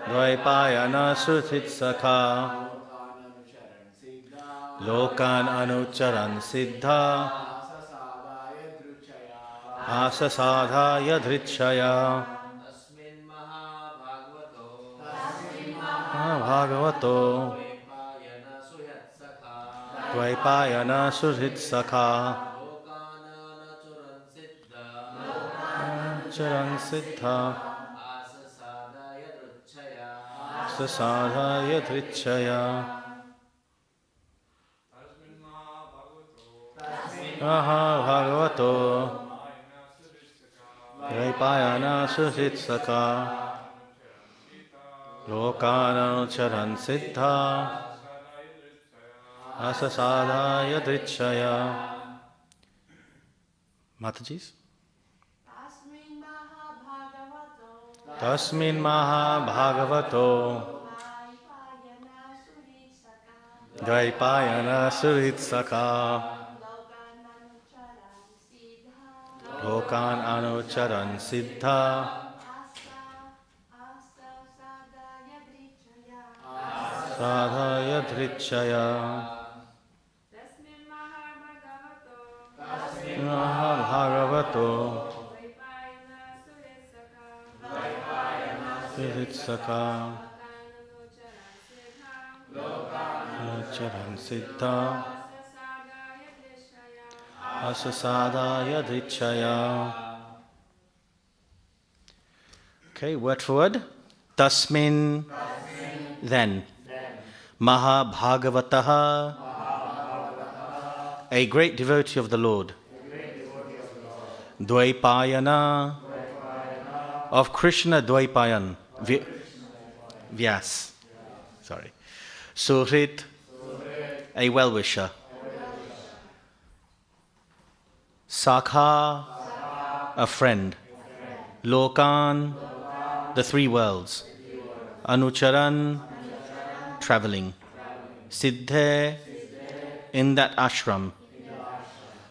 Dvaipayana Suhrit Sakha. Lokan anucharan siddha asasadhaya dhritshaya Bhagavato Dvaipayana Suhitsakha Charan Siddha Sasadhaya Dhritshaya Bhagavato Dvaipayana Suhitsakha Lokana Charan Siddha Asasadhaya Dhritshaya. Matajis? Tasmin Mahabhagavato Dvaipayana Suritsaka Lokan Anucharan Siddha Sadhaya Dhritshaya Mahabhagavato Suritsaka Anucharan Siddha Asasadhaya Dhritshaya. Okay, word for word. Tasmin, then. Mahabhagavataha, a great devotee of the Lord. Dvaipayana, of Krishna Dvaipayan. Vyas. Sorry. Suhrit, a well-wisher. Sakha, a friend. Lokan, the three worlds. Anucharan, traveling. Siddhe, in that ashram.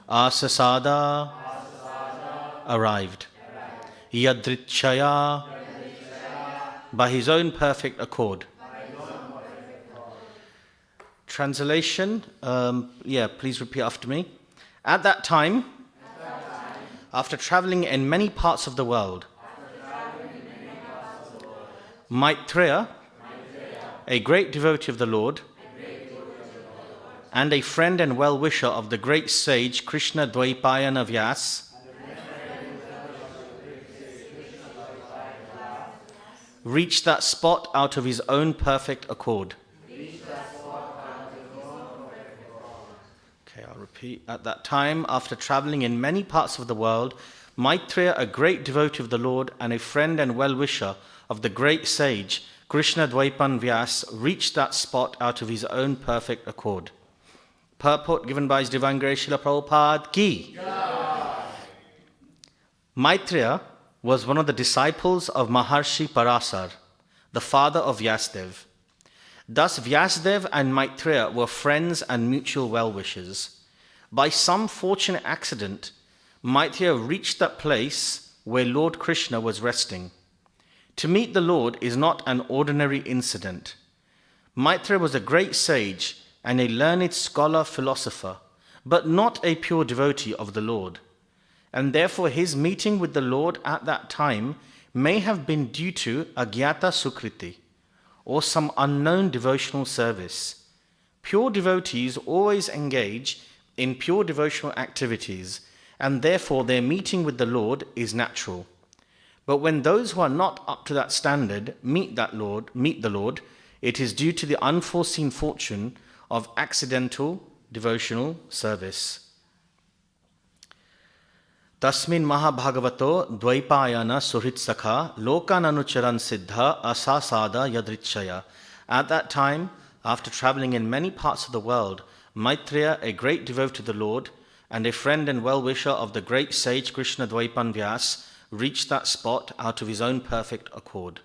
Asasada, arrived. Yadritchaya, by his own perfect accord. Translation, please repeat after me. At that time, after traveling in many parts of the world, Maitreya, a great devotee of the Lord, and a friend and well-wisher of the great sage Krishna Dvaipayana Vyas, reached that spot out of his own perfect accord. Okay, I'll repeat. At that time, after traveling in many parts of the world, Maitreya, a great devotee of the Lord and a friend and well-wisher of the great sage Krishna Dvaipan Vyas, reached that spot out of his own perfect accord. Purport given by His Divine Grace Srila Prabhupada Ki. Maitreya was one of the disciples of Maharshi Parasar, the father of Vyasdev. Thus Vyasdev and Maitreya were friends and mutual well-wishers. By some fortunate accident, Maitreya reached that place where Lord Krishna was resting. To meet the Lord is not an ordinary incident. Maitreya was a great sage and a learned scholar philosopher, but not a pure devotee of the Lord. And therefore his meeting with the Lord at that time may have been due to agyata sukriti, or some unknown devotional service. Pure devotees always engage in pure devotional activities, and therefore their meeting with the Lord is natural. But when those who are not up to that standard meet the Lord, it is due to the unforeseen fortune of accidental devotional service. Tasmin Mahabhagavato Dvaipayana Suhitsakha Lokan Anucharan Siddha Asasada Yadritchaya. At that time, after traveling in many parts of the world, Maitreya, a great devotee of the Lord, and a friend and well-wisher of the great sage Krishna Dvaipan Vyas, reached that spot out of his own perfect accord.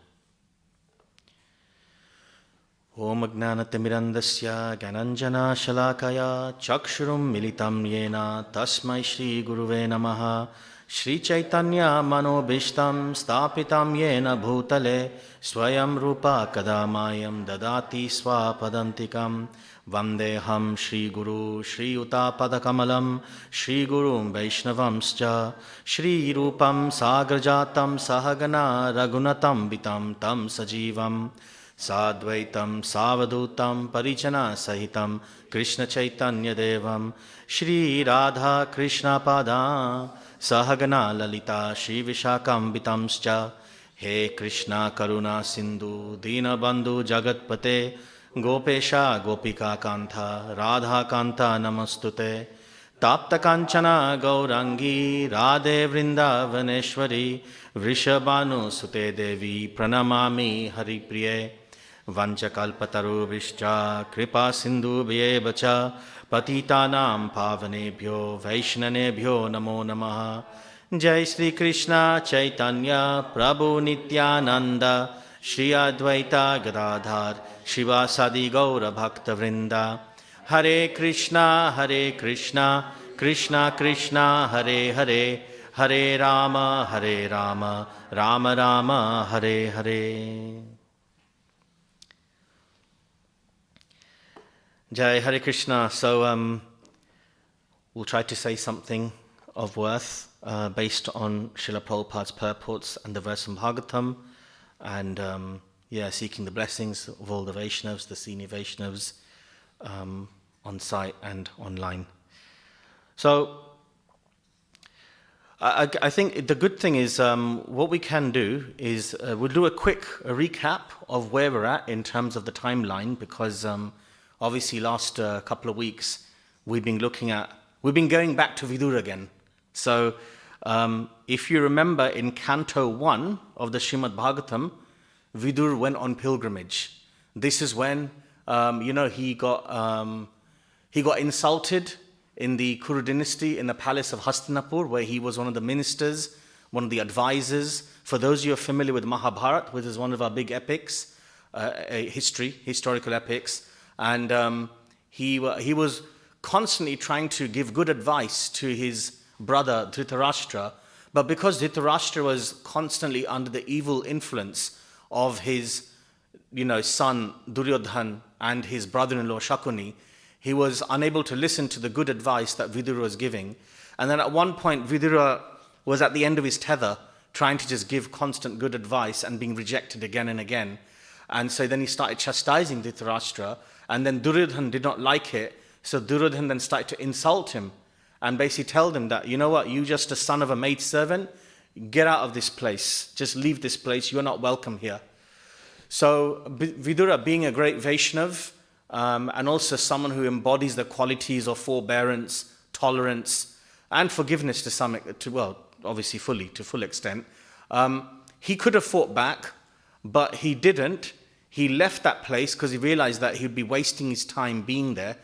Om Agnanatimirandasya Gananjana Shalakaya Chakshurum Militam Yena Tasmai Shri Guruve Namaha Shri Chaitanya Manobishtam Stapitam Yena Bhutale Swayam Rupa Kadamayam Dadati Swapadantikam Vandeham Shri Guru Shri Utapada Kamalam Shri Gurum Vaishnavamscha Shri Rupam Sagrajatam Sahagana Ragunatam Vitam Tam Sajivam Sadvaitam Savadutam Parijana Sahitam Krishna Chaitanya Devam Shri Radha Krishna Pada Sahagana Lalita Shri Vishakam Vitamscha He Krishna Karuna Sindhu Dina Bandhu Jagatpate Gopesha Gopika Kanta Radha Kanta Namastute Tapta Kanchana Gaurangi Radhe Vrindavaneshwari Vrishabhanu Sute Devi Pranamami Hari Priye Vanchakalpataru Kripa Sindhu Bhyevacha Patitanam Pavanebhyo Vaishnanebhyo Namo Namaha Jai Sri Krishna Chaitanya Prabhu Nityananda Shri Advaita Gadadhar Shivasadi Gaura Bhakta Vrinda Hare Krishna Krishna Krishna Hare Hare Hare Rama Rama Rama Hare Hare. Jai Hare Krishna. So we'll try to say something of worth based on Srila Prabhupada's purports and the verse in Bhagavatam, and seeking the blessings of all the Vaishnavas, the senior Vaishnavas, on site and online. So I think the good thing is what we can do is we'll do a quick recap of where we're at in terms of the timeline, because obviously last couple of weeks we've been going back to Vidura again. So if you remember, in Canto 1 of the Srimad Bhagavatam, Vidura went on pilgrimage. This is when he got insulted in the Kuru dynasty in the palace of Hastinapur, where he was one of the ministers, one of the advisors. For those of you who are familiar with Mahabharata, which is one of our big epics, historical epics, and he was constantly trying to give good advice to his brother Dhritarashtra, but because Dhritarashtra was constantly under the evil influence of his son Duryodhan and his brother-in-law Shakuni, he was unable to listen to the good advice that Vidura was giving. And then at one point, Vidura was at the end of his tether, trying to just give constant good advice and being rejected again and again. And so then he started chastising Dhritarashtra, and then Duryodhan did not like it, so Duryodhan then started to insult him and basically tell him that, you know what, you just a son of a maidservant, get out of this place, just leave this place, you're not welcome here. So Vidura, being a great Vaishnav, and also someone who embodies the qualities of forbearance, tolerance, and forgiveness to full extent, he could have fought back, but he didn't. He left that place because he realized that he'd be wasting his time being there.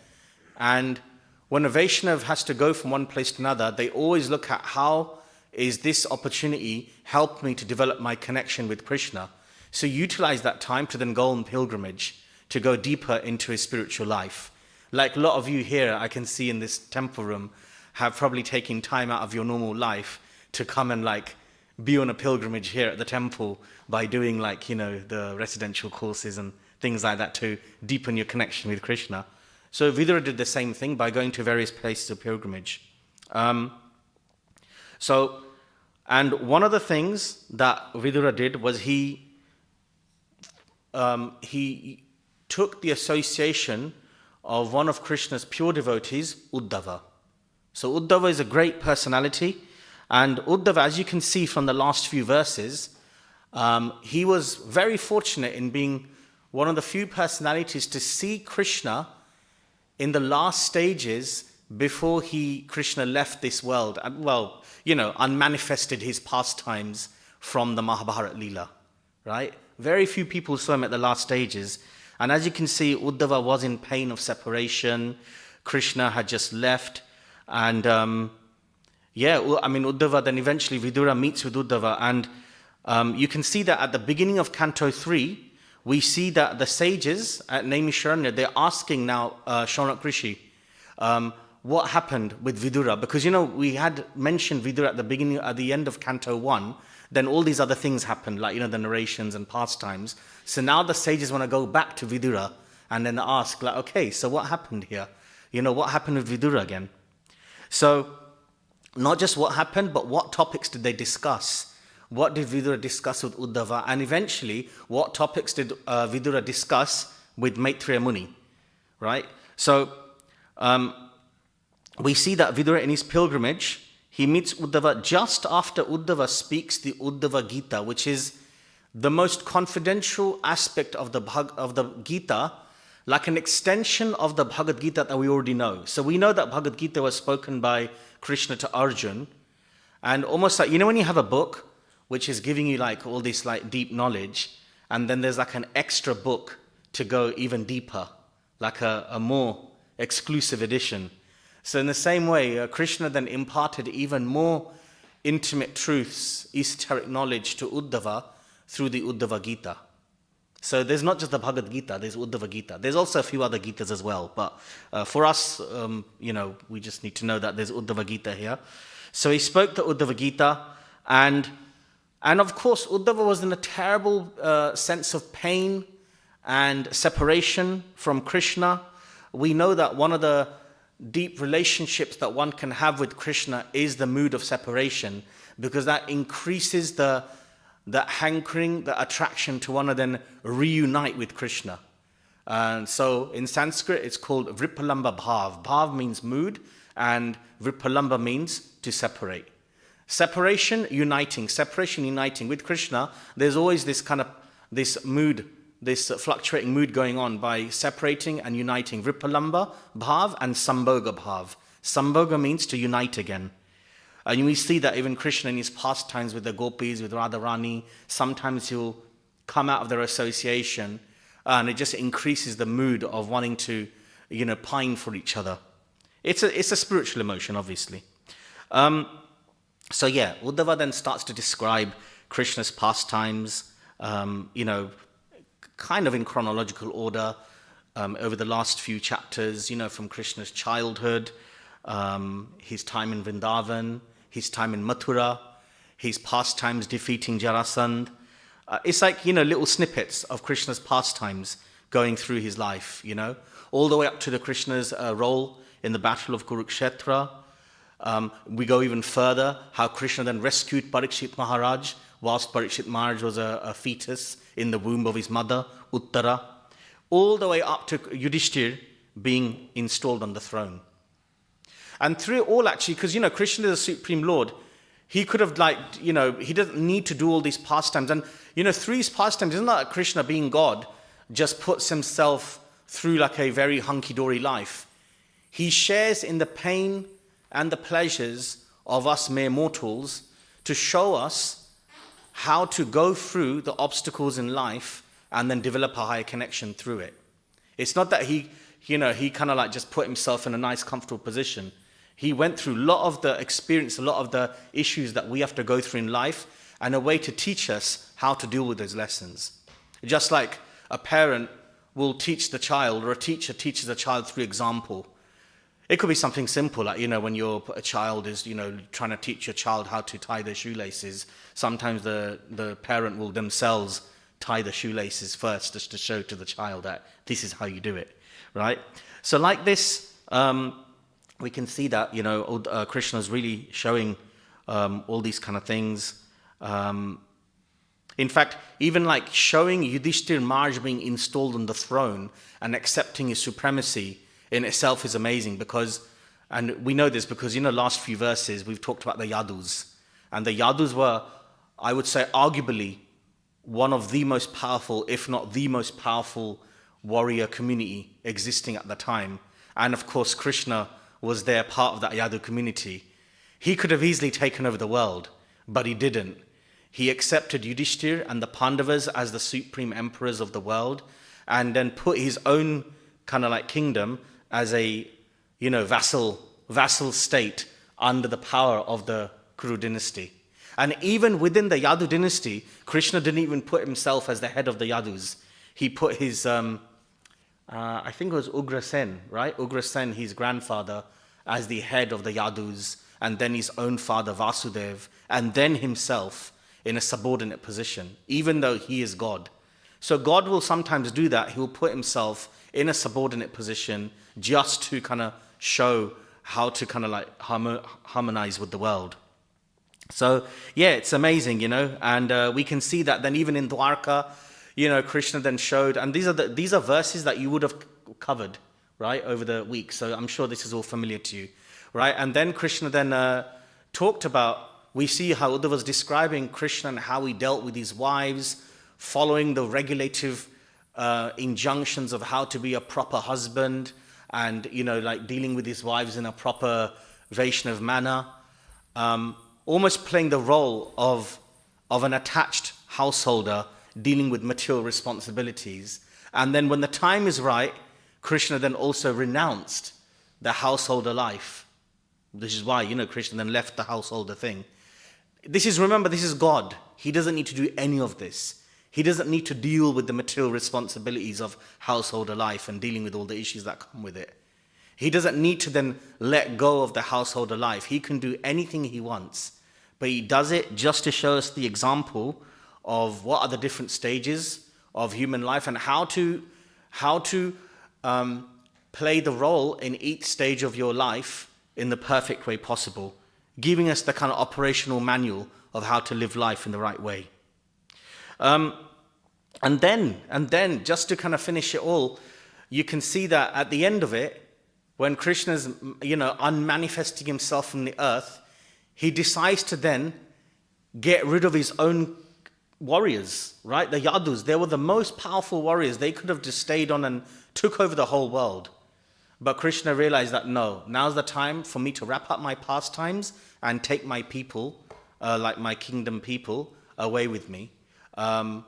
And when a Vaishnav has to go from one place to another, they always look at how is this opportunity help me to develop my connection with Krishna. So utilize that time to then go on pilgrimage, to go deeper into his spiritual life. Like a lot of you here, I can see in this temple room, have probably taken time out of your normal life to come and be on a pilgrimage here at the temple by doing the residential courses and things like that to deepen your connection with Krishna. So Vidura did the same thing by going to various places of pilgrimage. And one of the things that Vidura did was he took the association of one of Krishna's pure devotees, Uddhava. So Uddhava is a great personality, and Uddhava, as you can see from the last few verses, he was very fortunate in being one of the few personalities to see Krishna in the last stages before Krishna left this world, unmanifested his pastimes from the Mahabharata Leela, right? Very few people saw him at the last stages. And as you can see, Uddhava was in pain of separation. Krishna had just left. And Uddhava, then eventually Vidura meets with Uddhava. And you can see that at the beginning of Canto 3, we see that the sages at Naimisharanya, they're asking now Shaunak Rishi, what happened with Vidura, because we had mentioned Vidura at the beginning, at the end of Canto 1, then all these other things happened, like the narrations and pastimes. So now the sages want to go back to Vidura and then ask, like, okay, so what happened here? What happened with Vidura again? So not just what happened, but what topics did they discuss? What did Vidura discuss with Uddhava? And eventually, what topics did Vidura discuss with Maitreya Muni? Right? So we see that Vidura in his pilgrimage, he meets Uddhava just after Uddhava speaks the Uddhava Gita, which is the most confidential aspect of the Gita, like an extension of the Bhagavad Gita that we already know. So we know that Bhagavad Gita was spoken by Krishna to Arjun, and almost like, when you have a book which is giving you like all this like deep knowledge, and then there's like an extra book to go even deeper, like a more exclusive edition. So in the same way, Krishna then imparted even more intimate truths, esoteric knowledge to Uddhava through the Uddhava Gita. So there's not just the Bhagavad Gita, there's Uddhava Gita. There's also a few other Gitas as well, but for us, we just need to know that there's Uddhava Gita here. So he spoke the Uddhava Gita, and of course Uddhava was in a terrible sense of pain and separation from Krishna. We know that one of the deep relationships that one can have with Krishna is the mood of separation, because that increases the hankering, the attraction to want to then reunite with Krishna. And so in Sanskrit it's called Vripalamba Bhav. Bhav means mood, and Vripalamba means to separate. Separation, uniting. Separation, uniting. With Krishna, there's always this mood, this fluctuating mood going on by separating and uniting. Vripalamba Bhav and Sambhoga Bhav. Sambhoga means to unite again. And we see that even Krishna in his pastimes with the gopis, with Radharani, sometimes he'll come out of their association and it just increases the mood of wanting to, pine for each other. It's a spiritual emotion, obviously. Uddhava then starts to describe Krishna's pastimes, kind of in chronological order, over the last few chapters, from Krishna's childhood, his time in Vrindavan, his time in Mathura, his pastimes defeating Jarasandh. It's like, little snippets of Krishna's pastimes going through his life, all the way up to the Krishna's role in the battle of Kurukshetra. We go even further, how Krishna then rescued Parikshit Maharaj, whilst Parikshit Maharaj was a fetus in the womb of his mother, Uttara, all the way up to Yudhishthir being installed on the throne. And through it all, actually, because, Krishna is the Supreme Lord, he could have, he doesn't need to do all these pastimes. And, through his pastimes, isn't that Krishna, being God, just puts himself through like a very hunky-dory life? He shares in the pain and the pleasures of us mere mortals to show us how to go through the obstacles in life and then develop a higher connection through it. It's not that he kind of like just put himself in a nice, comfortable position. He went through a lot of the experience, a lot of the issues that we have to go through in life, and a way to teach us how to deal with those lessons. Just like a parent will teach the child, or a teacher teaches a child through example. It could be something simple, like, when a child is, trying to teach your child how to tie their shoelaces. Sometimes the parent will themselves tie the shoelaces first, just to show to the child that this is how you do it, right? So like this, we can see that, Krishna is really showing all these kind of things. In fact, even like showing Yudhishthir Maharaj being installed on the throne and accepting his supremacy in itself is amazing, because, and we know this because, last few verses we've talked about the Yadus. And the Yadus were, I would say, arguably one of the most powerful, if not the most powerful warrior community existing at the time. And of course, Krishna was there, part of that Yadu community. He could have easily taken over the world, but he didn't. He accepted Yudhishthir and the Pandavas as the supreme emperors of the world, and then put his own kind of like kingdom as a, vassal state under the power of the Kuru dynasty. And even within the Yadu dynasty, Krishna didn't even put himself as the head of the Yadus. He put his, I think it was Ugrasen, right? Ugrasen, his grandfather, as the head of the Yadus, and then his own father Vasudev, and then himself in a subordinate position, even though he is God. So God will sometimes do that. He will put himself in a subordinate position just to kind of show how to kind of like harmonize with the world. So yeah, it's amazing, and we can see that then even in Dwarka, Krishna then showed, and these are verses that you would have covered, right, over the week. So I'm sure this is all familiar to you, right? And then Krishna then talked about, we see how Uddhava was describing Krishna and how he dealt with his wives, following the regulative injunctions of how to be a proper husband, and like dealing with his wives in a proper Vaishnav manner, almost playing the role of an attached householder dealing with material responsibilities. And then when the time is right, Krishna then also renounced the householder life. This is why, Krishna then left the householder thing. Remember, this is God. He doesn't need to do any of this. He doesn't need to deal with the material responsibilities of householder life and dealing with all the issues that come with it. He doesn't need to then let go of the householder life. He can do anything he wants. But he does it just to show us the example of what are the different stages of human life and how to play the role in each stage of your life in the perfect way possible, giving us the kind of operational manual of how to live life in the right way. And then, just to kind of finish it all, you can see that at the end of it, when Krishna's, unmanifesting himself from the earth, he decides to then get rid of his own warriors, right? The Yadus, they were the most powerful warriors. They could have just stayed on and took over the whole world. But Krishna realized that no, now's the time for me to wrap up my pastimes and take my people, like my kingdom people, away with me. And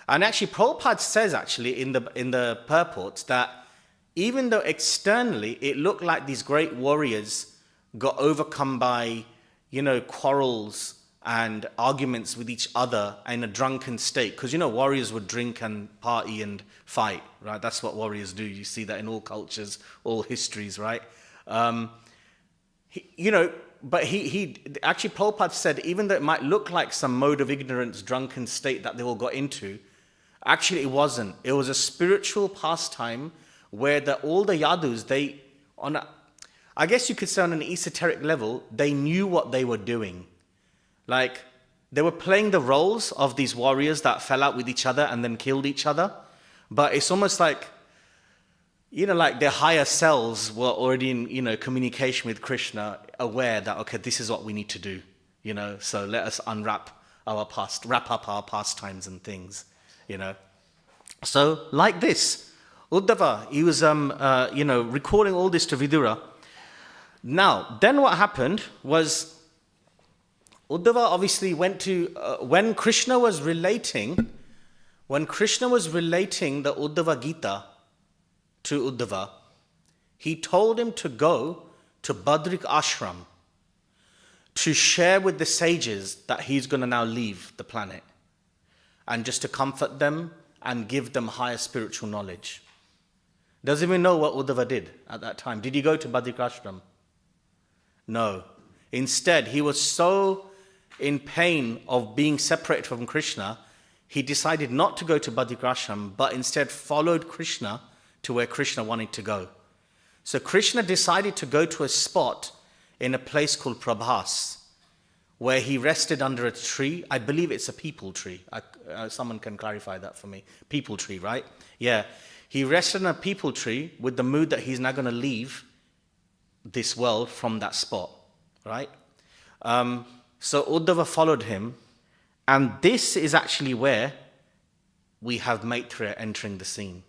actually, Prabhupada says actually in the Purports that even though externally it looked like these great warriors got overcome by, quarrels and arguments with each other in a drunken state, because warriors would drink and party and fight, right? That's what warriors do. You see that in all cultures, all histories, right? But he actually, Prabhupada said, even though it might look like some mode of ignorance, drunken state that they all got into, actually it wasn't. It was a spiritual pastime where all the Yadus, I guess you could say on an esoteric level, they knew what they were doing. Like, they were playing the roles of these warriors that fell out with each other and then killed each other. But it's almost like, like their higher selves were already in, communication with Krishna, aware that, okay, this is what we need to do, so let us wrap up our pastimes and things, So, like this, Uddhava, he was, recalling all this to Vidura. Now, then what happened was, Uddhava obviously went to, when Krishna was relating the Uddhava Gita to Uddhava, he told him to go to Badrik Ashram to share with the sages that he's going to now leave the planet, and just to comfort them and give them higher spiritual knowledge. Doesn't even know what Uddhava did at that time. Did he go to Badrik Ashram? No. Instead, he was so in pain of being separated from Krishna, he decided not to go to Badrik Ashram, but instead followed Krishna to where Krishna wanted to go. So Krishna decided to go to a spot in a place called Prabhas, where he rested under a tree. I believe it's a peepal tree. Someone can clarify that for me. Peepal tree, right? Yeah. He rested on a peepal tree with the mood that he's now going to leave this world from that spot, right? So Uddhava followed him, and this is actually where we have Maitreya entering the scene.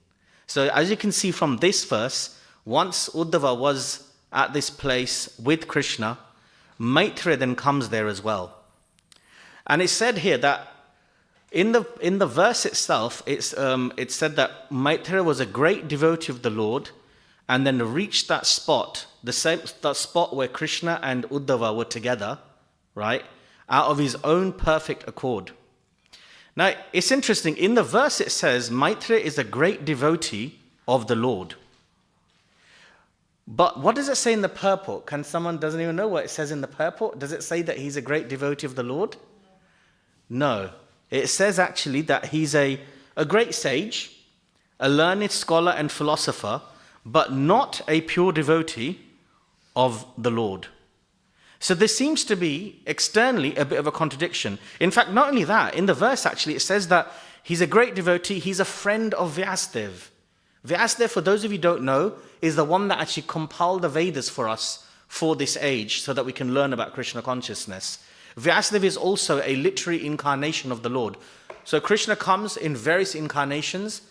So as you can see from this verse, once Uddhava was at this place with Krishna, Maitreya then comes there as well. And it's said here that in the verse itself, it's said that Maitreya was a great devotee of the Lord, and then reached that spot, that spot where Krishna and Uddhava were together, right, out of his own perfect accord. Now, it's interesting. In the verse it says, Maitreya is a great devotee of the Lord. But what does it say in the purport? Can someone doesn't even know what it says in the purport? Does it say that he's a great devotee of the Lord? No. It says actually that he's a great sage, a learned scholar and philosopher, but not a pure devotee of the Lord. So there seems to be externally a bit of a contradiction. In fact, not only that, in the verse actually it says that he's a great devotee, he's a friend of Vyasadeva. Vyasadeva, for those of you who don't know, is the one that actually compiled the Vedas for us for this age so that we can learn about Krishna consciousness. Vyasadeva is also a literary incarnation of the Lord. So Krishna comes in various incarnations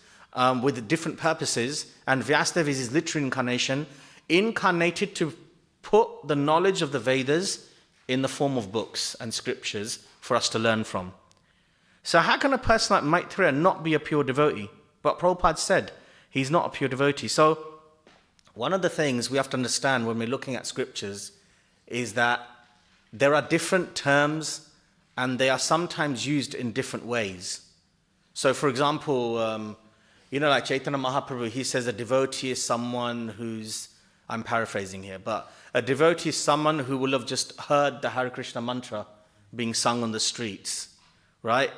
with different purposes, and Vyasadeva is his literary incarnation, incarnated to put the knowledge of the Vedas in the form of books and scriptures for us to learn from. So how can a person like Maitreya not be a pure devotee? But Prabhupada said he's not a pure devotee. So one of the things we have to understand when we're looking at scriptures is that there are different terms and they are sometimes used in different ways. So for example, like Chaitanya Mahaprabhu, he says a devotee is someone who's, I'm paraphrasing here, but a devotee is someone who will have just heard the Hare Krishna mantra being sung on the streets, right?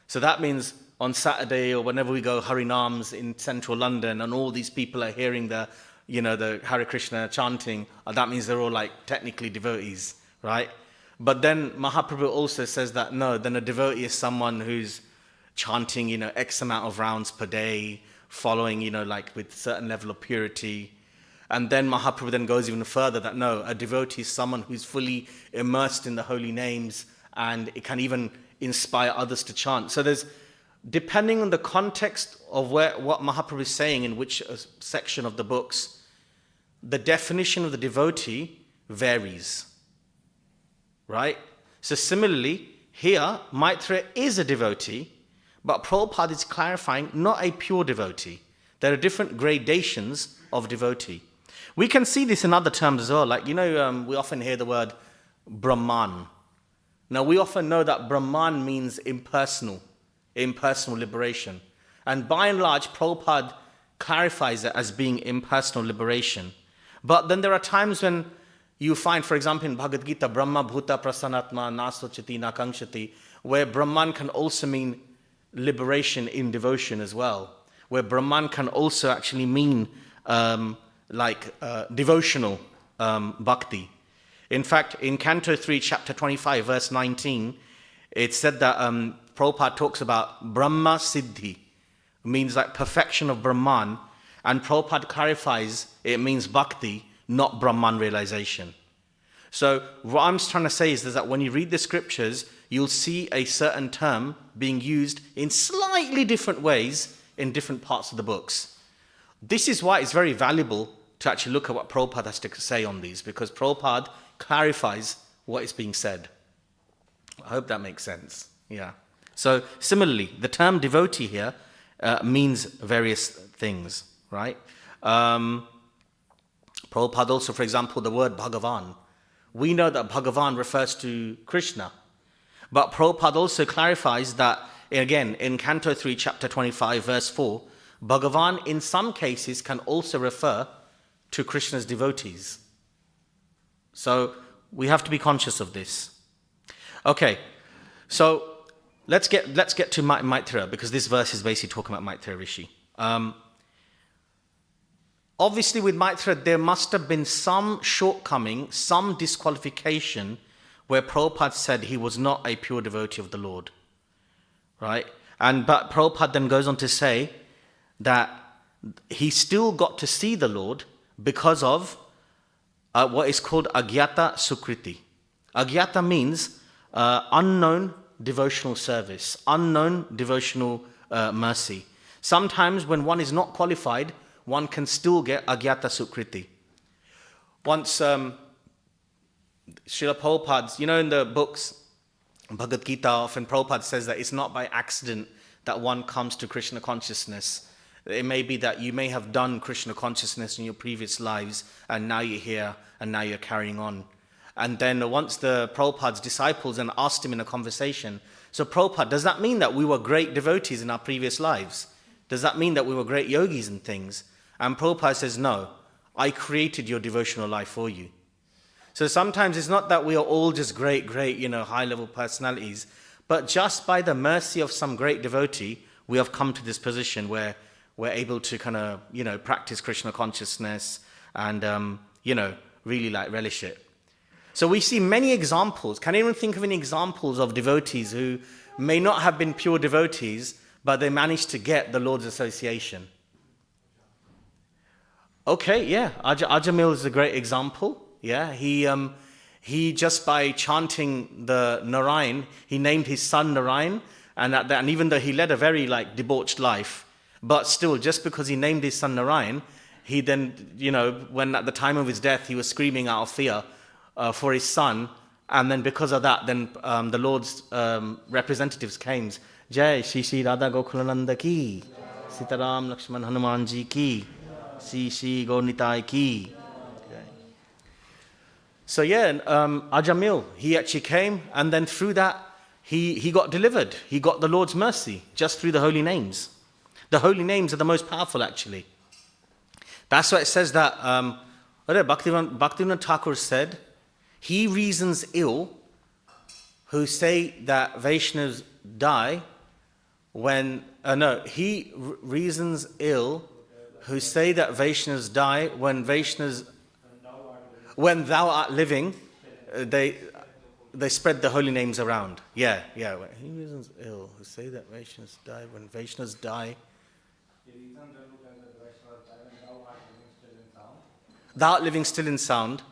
So that means on Saturday or whenever we go Harinams in central London and all these people are hearing the Hare Krishna chanting, that means they're all like technically devotees, right? But then Mahaprabhu also says that no, then a devotee is someone who's chanting, X amount of rounds per day, following, like with certain level of purity. And then Mahaprabhu then goes even further that no, a devotee is someone who's fully immersed in the holy names and it can even inspire others to chant. So there's, depending on the context of what Mahaprabhu is saying in which section of the books, the definition of the devotee varies, right? So similarly, here, Maitreya is a devotee, but Prabhupada is clarifying not a pure devotee. There are different gradations of devotee. We can see this in other terms as well. Like, we often hear the word Brahman. Now, we often know that Brahman means impersonal liberation. And by and large, Prabhupada clarifies it as being impersonal liberation. But then there are times when you find, for example, in Bhagavad Gita, Brahma Bhuta Prasanatma Nasochati Nakangshati, where Brahman can also mean liberation in devotion as well. Where Brahman can also actually mean devotional bhakti. In fact, in Canto 3, Chapter 25, verse 19, it said that Prabhupada talks about Brahma Siddhi, means like perfection of Brahman, and Prabhupada clarifies it means bhakti, not Brahman realization. So what I'm trying to say is that when you read the scriptures, you'll see a certain term being used in slightly different ways in different parts of the books. This is why it's very valuable to actually look at what Prabhupada has to say on these, because Prabhupada clarifies what is being said. I hope that makes sense. Yeah. So similarly, the term devotee here means various things, right? Prabhupada also, for example, the word Bhagavan. We know that Bhagavan refers to Krishna, but Prabhupada also clarifies that, again, in Canto 3, Chapter 25, verse 4, Bhagavan in some cases can also refer to Krishna's devotees. So we have to be conscious of this. Okay, so let's get to Maitreya, because this verse is basically talking about Maitreya Rishi. Obviously with Maitreya there must have been some shortcoming, some disqualification where Prabhupada said he was not a pure devotee of the Lord. Right? But Prabhupada then goes on to say that he still got to see the Lord because of what is called Agyata Sukriti. Agyata means unknown devotional service, unknown devotional mercy. Sometimes when one is not qualified, one can still get Agyata Sukriti. Once, Srila Prabhupada's, in the books, Bhagavad Gita, often Prabhupada says that it's not by accident that one comes to Krishna consciousness. It may be that you may have done Krishna consciousness in your previous lives, and now you're here, and now you're carrying on. And then once the Prabhupada's disciples and asked him in a conversation, so Prabhupada, does that mean that we were great devotees in our previous lives? Does that mean that we were great yogis and things? And Prabhupada says, no. I created your devotional life for you. So sometimes it's not that we are all just great, high-level personalities, but just by the mercy of some great devotee, we have come to this position where we're able to kind of, practice Krishna consciousness and, really relish it. So we see many examples. Can anyone think of any examples of devotees who may not have been pure devotees, but they managed to get the Lord's association? Okay, yeah, Ajamil is a great example. Yeah, he just by chanting the Narayan, he named his son Narayan, and even though he led a very debauched life, but still, just because he named his son Narayan, he then, when at the time of his death, he was screaming out of fear for his son, and then because of that, then the Lord's representatives came. Jai Shri Shri Radha Gokulananda ki, Sitaram Lakshman Hanumanji ki, Shri Shri Gaurnitai ki. So yeah, Ajamil, he actually came, and then through that, he got delivered. He got the Lord's mercy just through the holy names. The holy names are the most powerful, actually. That's why it says that, Bhaktivedanta Thakur said, he reasons ill who say that Vaishnavas die when, he reasons ill who say that Vaishnavas die when thou art living, they spread the holy names around. Yeah. He reasons ill who say that Vaishnavas die when Vaishnavas die. Thou art living still in sound.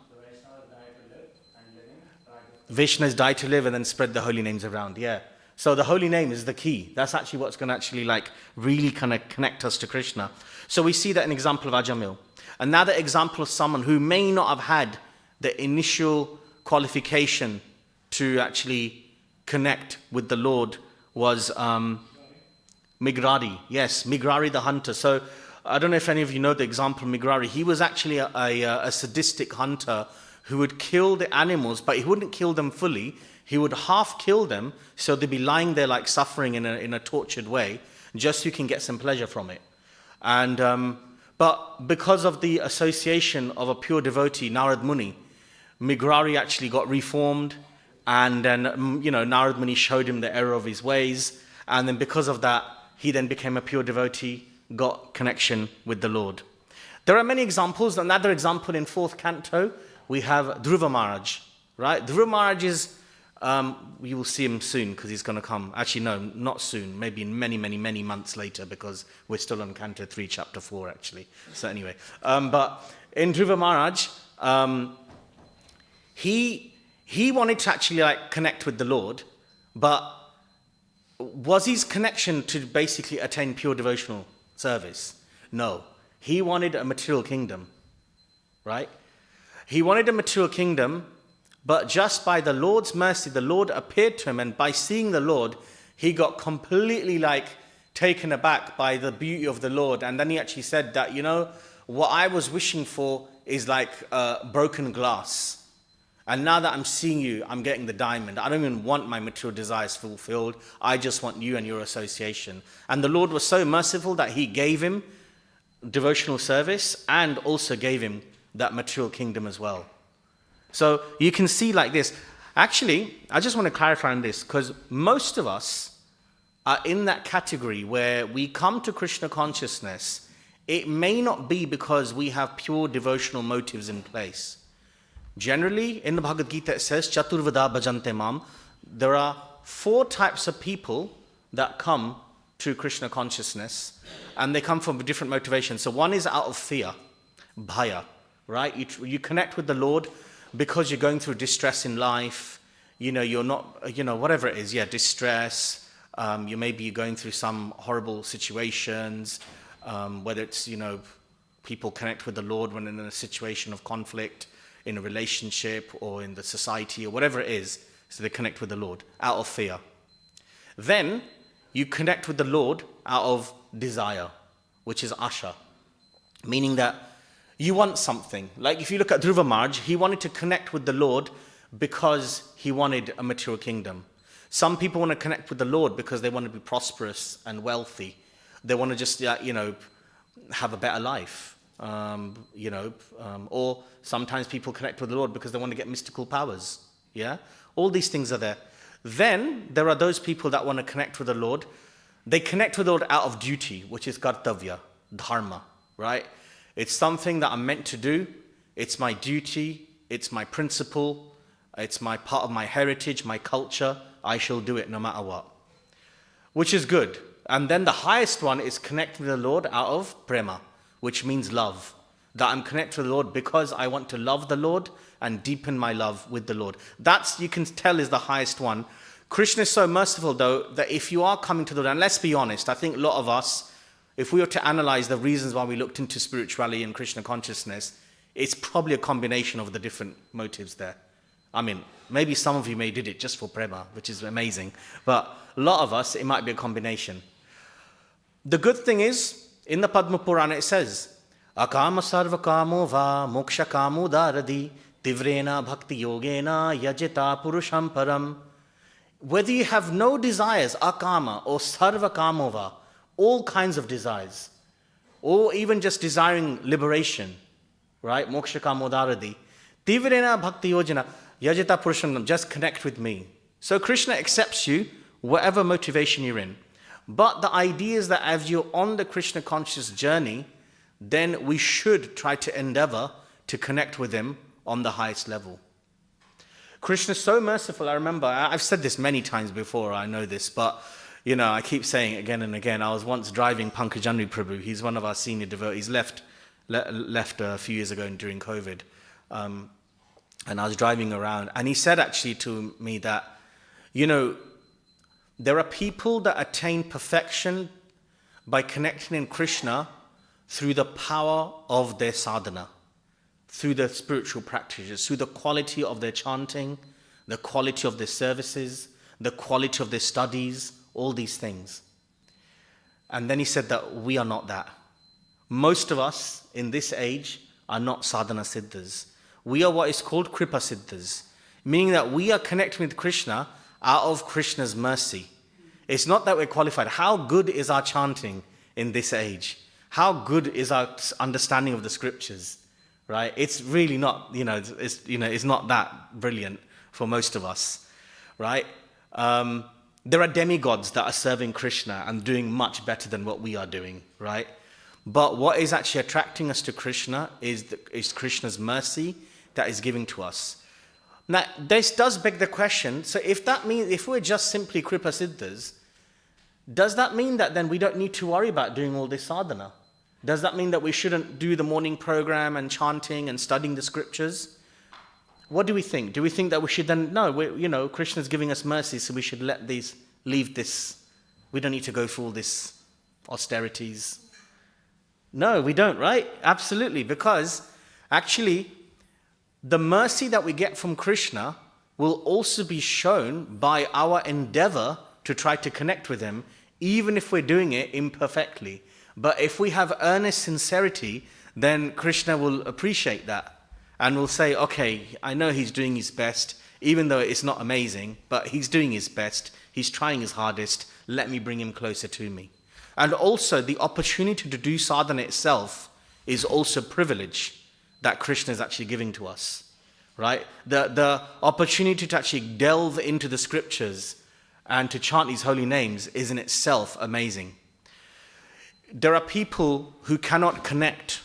Vaishnavas die to live and then spread the holy names around. Yeah. So the holy name is the key. That's actually what's going to actually really kind of connect us to Krishna. So we see that an example of Ajamil. Another example of someone who may not have had the initial qualification to actually connect with the Lord was Migrari. Yes, Migrari the hunter. So I don't know if any of you know the example of Migrari. He was actually a sadistic hunter who would kill the animals, but he wouldn't kill them fully. He would half kill them, so they'd be lying there suffering in a tortured way, just so you can get some pleasure from it. And but because of the association of a pure devotee, Narad Muni, Migrari actually got reformed, and then Narad Muni showed him the error of his ways, and then because of that, he then became a pure devotee, got connection with the Lord. There are many examples. Another example in 4th canto, we have Dhruva Maharaj, right? Dhruva Maharaj is, you will see him soon because he's going to come. Actually, no, not soon. Maybe in many, many, many months later, because we're still on Canto 3, Chapter 4, actually. So anyway, but in Dhruva Maharaj, he wanted to actually connect with the Lord, but was his connection to basically attain pure devotional service? No. He wanted a material kingdom, right? He wanted a material kingdom, but just by the Lord's mercy, the Lord appeared to him, and by seeing the Lord, he got completely taken aback by the beauty of the Lord. And then he actually said that, what I was wishing for is broken glass. And now that I'm seeing you, I'm getting the diamond. I don't even want my material desires fulfilled. I just want you and your association. And the Lord was so merciful that he gave him devotional service and also gave him that material kingdom as well. So you can see this. Actually, I just want to clarify on this, because most of us are in that category where we come to Krishna consciousness. It may not be because we have pure devotional motives in place. Generally, in the Bhagavad Gita, it says, Chaturvada bhajante mam. There are 4 types of people that come to Krishna consciousness, and they come from different motivations. So one is out of fear, bhaya, right? You connect with the Lord because you're going through distress in life. You're not, whatever it is, distress. You may be going through some horrible situations, whether it's, people connect with the Lord when in a situation of conflict, in a relationship or in the society or whatever it is, so they connect with the Lord out of fear. Then you connect with the Lord out of desire, which is asha, meaning that you want something. Like if you look at Dhruva Maharaj, he wanted to connect with the Lord because he wanted a material kingdom. Some people want to connect with the Lord because they want to be prosperous and wealthy. They want to just, have a better life. or sometimes people connect with the Lord because they want to get mystical powers. Yeah, all these things are there. Then there are those people that want to connect with the Lord. They connect with the Lord out of duty, which is kartavya, dharma, right? It's something that I'm meant to do. It's my duty. It's my principle. It's my part of my heritage, my culture. I shall do it no matter what, which is good. And then the highest one is connecting with the Lord out of prema, which means love. That I'm connected to the Lord because I want to love the Lord and deepen my love with the Lord. That's, you can tell, is the highest one. Krishna is so merciful, though, that if you are coming to the Lord, and let's be honest, I think a lot of us, if we were to analyze the reasons why we looked into spirituality and Krishna consciousness, it's probably a combination of the different motives there. I mean, maybe some of you may did it just for prema, which is amazing. But a lot of us, it might be a combination. The good thing is, in the Padma Purana, it says, Akama sarva kamo va moksha kamo daradi tivrena bhakti yogena yajita purusham param. Whether you have no desires, akama or sarva kamo va, all kinds of desires, or even just desiring liberation, right? Moksha kamo daradi tivrena bhakti yogena yajita purusham, just connect with me. So Krishna accepts you, whatever motivation you're in. But the idea is that as you're on the Krishna conscious journey, then we should try to endeavor to connect with him on the highest level. Krishna is so merciful. I remember, I've said this many times before, I know this, but I keep saying it again and again. I was once driving Pankajani Prabhu. He's one of our senior devotees, left a few years ago during COVID. And I was driving around, and he said actually to me that, there are people that attain perfection by connecting in Krishna through the power of their sadhana, through the spiritual practices, through the quality of their chanting, the quality of their services, the quality of their studies, all these things. And then he said that we are not that. Most of us in this age are not sadhana siddhas. We are what is called kripa siddhas, meaning that we are connecting with Krishna out of Krishna's mercy. It's not that we're qualified. How good is our chanting in this age? How good is our understanding of the scriptures, right? It's really not, it's not that brilliant for most of us, right? There are demigods that are serving Krishna and doing much better than what we are doing, right? But what is actually attracting us to Krishna is Krishna's mercy that is giving to us. Now, this does beg the question, so if we're just simply Kripa Siddhas, does that mean that then we don't need to worry about doing all this sadhana? Does that mean that we shouldn't do the morning program and chanting and studying the scriptures? What do we think? Do we think that we should then, no, Krishna's giving us mercy, so we should leave this, we don't need to go through all this austerities? No, we don't, right? Absolutely, because actually, the mercy that we get from Krishna will also be shown by our endeavor to try to connect with him, even if we're doing it imperfectly. But if we have earnest sincerity, then Krishna will appreciate that and will say, okay, I know he's doing his best, even though it's not amazing, but he's doing his best, he's trying his hardest, let me bring him closer to me. And also, the opportunity to do sadhana itself is also a privilege that Krishna is actually giving to us, right? The opportunity to actually delve into the scriptures and to chant these holy names is in itself amazing. There are people who cannot connect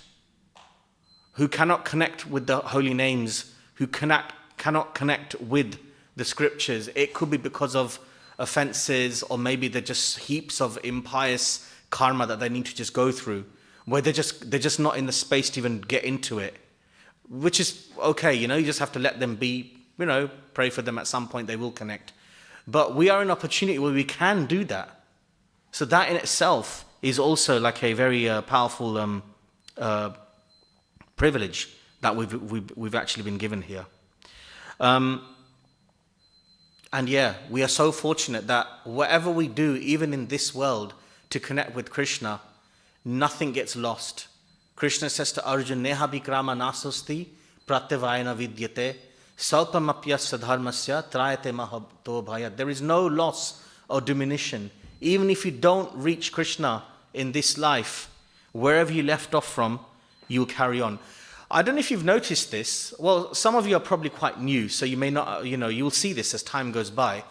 with the holy names, who cannot connect with the scriptures. It could be because of offenses, or maybe they're just heaps of impious karma that they need to just go through, where they're just not in the space to even get into it. Which is okay, you just have to let them be, pray for them at some point, they will connect. But we are in an opportunity where we can do that. So that in itself is also like a very powerful privilege that we've actually been given here. And yeah, we are so fortunate that whatever we do, even in this world, to connect with Krishna, nothing gets lost. Krishna says to Arjuna, Neha bikrama nasosti pratyavayana vidyate salpamapyasya dharmasya trayate mahabto bhaya. There is no loss or diminution. Even if you don't reach Krishna in this life, wherever you left off from, you will carry on. I don't know if you've noticed this. Well, some of you are probably quite new, so you may not, you will see this as time goes by.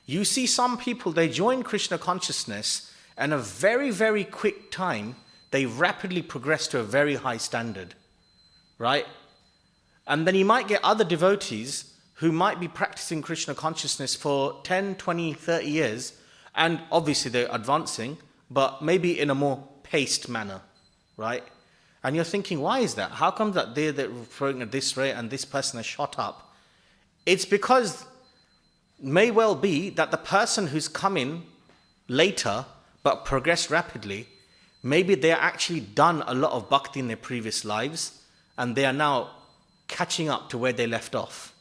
You see some people, they join Krishna consciousness, and a very, very quick time, they rapidly progress to a very high standard, right? And then you might get other devotees who might be practicing Krishna consciousness for 10, 20, 30 years, and obviously they're advancing, but maybe in a more paced manner, right? And you're thinking, why is that? How come that they're throwing at this rate and this person has shot up? It's because may well be that the person who's come in later but progressed rapidly, maybe they're actually done a lot of bhakti in their previous lives and they are now catching up to where they left off.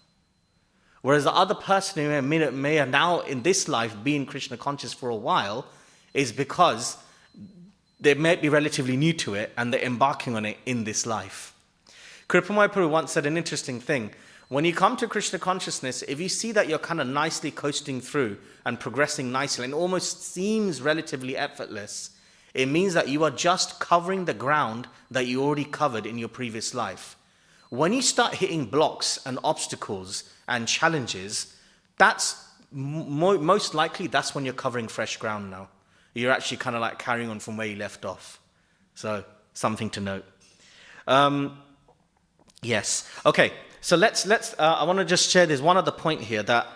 Whereas the other person who may have now in this life been Krishna conscious for a while is because they might be relatively new to it and they're embarking on it in this life. Kripamaya Prabhu once said an interesting thing. When you come to Krishna consciousness, if you see that you're kind of nicely coasting through and progressing nicely and almost seems relatively effortless, it means that you are just covering the ground that you already covered in your previous life. When you start hitting blocks and obstacles and challenges, that's most likely that's when you're covering fresh ground now. You're actually kind of like carrying on from where you left off. So, something to note. Yes. Okay. So let's. I want to just share this one other point here that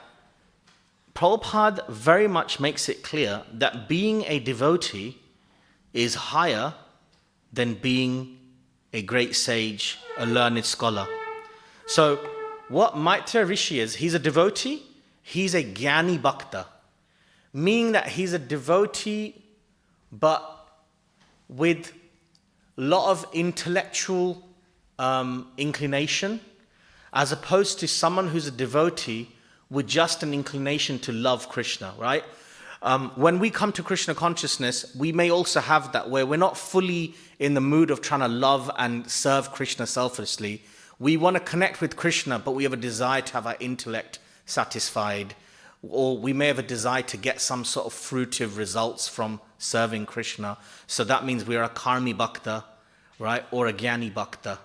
Prabhupada very much makes it clear that being a devotee is higher than being a great sage, a learned scholar. So, what Maitreya Rishi is, he's a devotee. He's a Jnani Bhakta. Meaning that he's a devotee, but with a lot of intellectual inclination, as opposed to someone who's a devotee with just an inclination to love Krishna, right? When we come to Krishna consciousness, we may also have that where we're not fully in the mood of trying to love and serve Krishna selflessly. We want to connect with Krishna, but we have a desire to have our intellect satisfied, or we may have a desire to get some sort of fruitive results from serving Krishna. So that means we're a karmi bhakta, right? Or a jnani bhakta.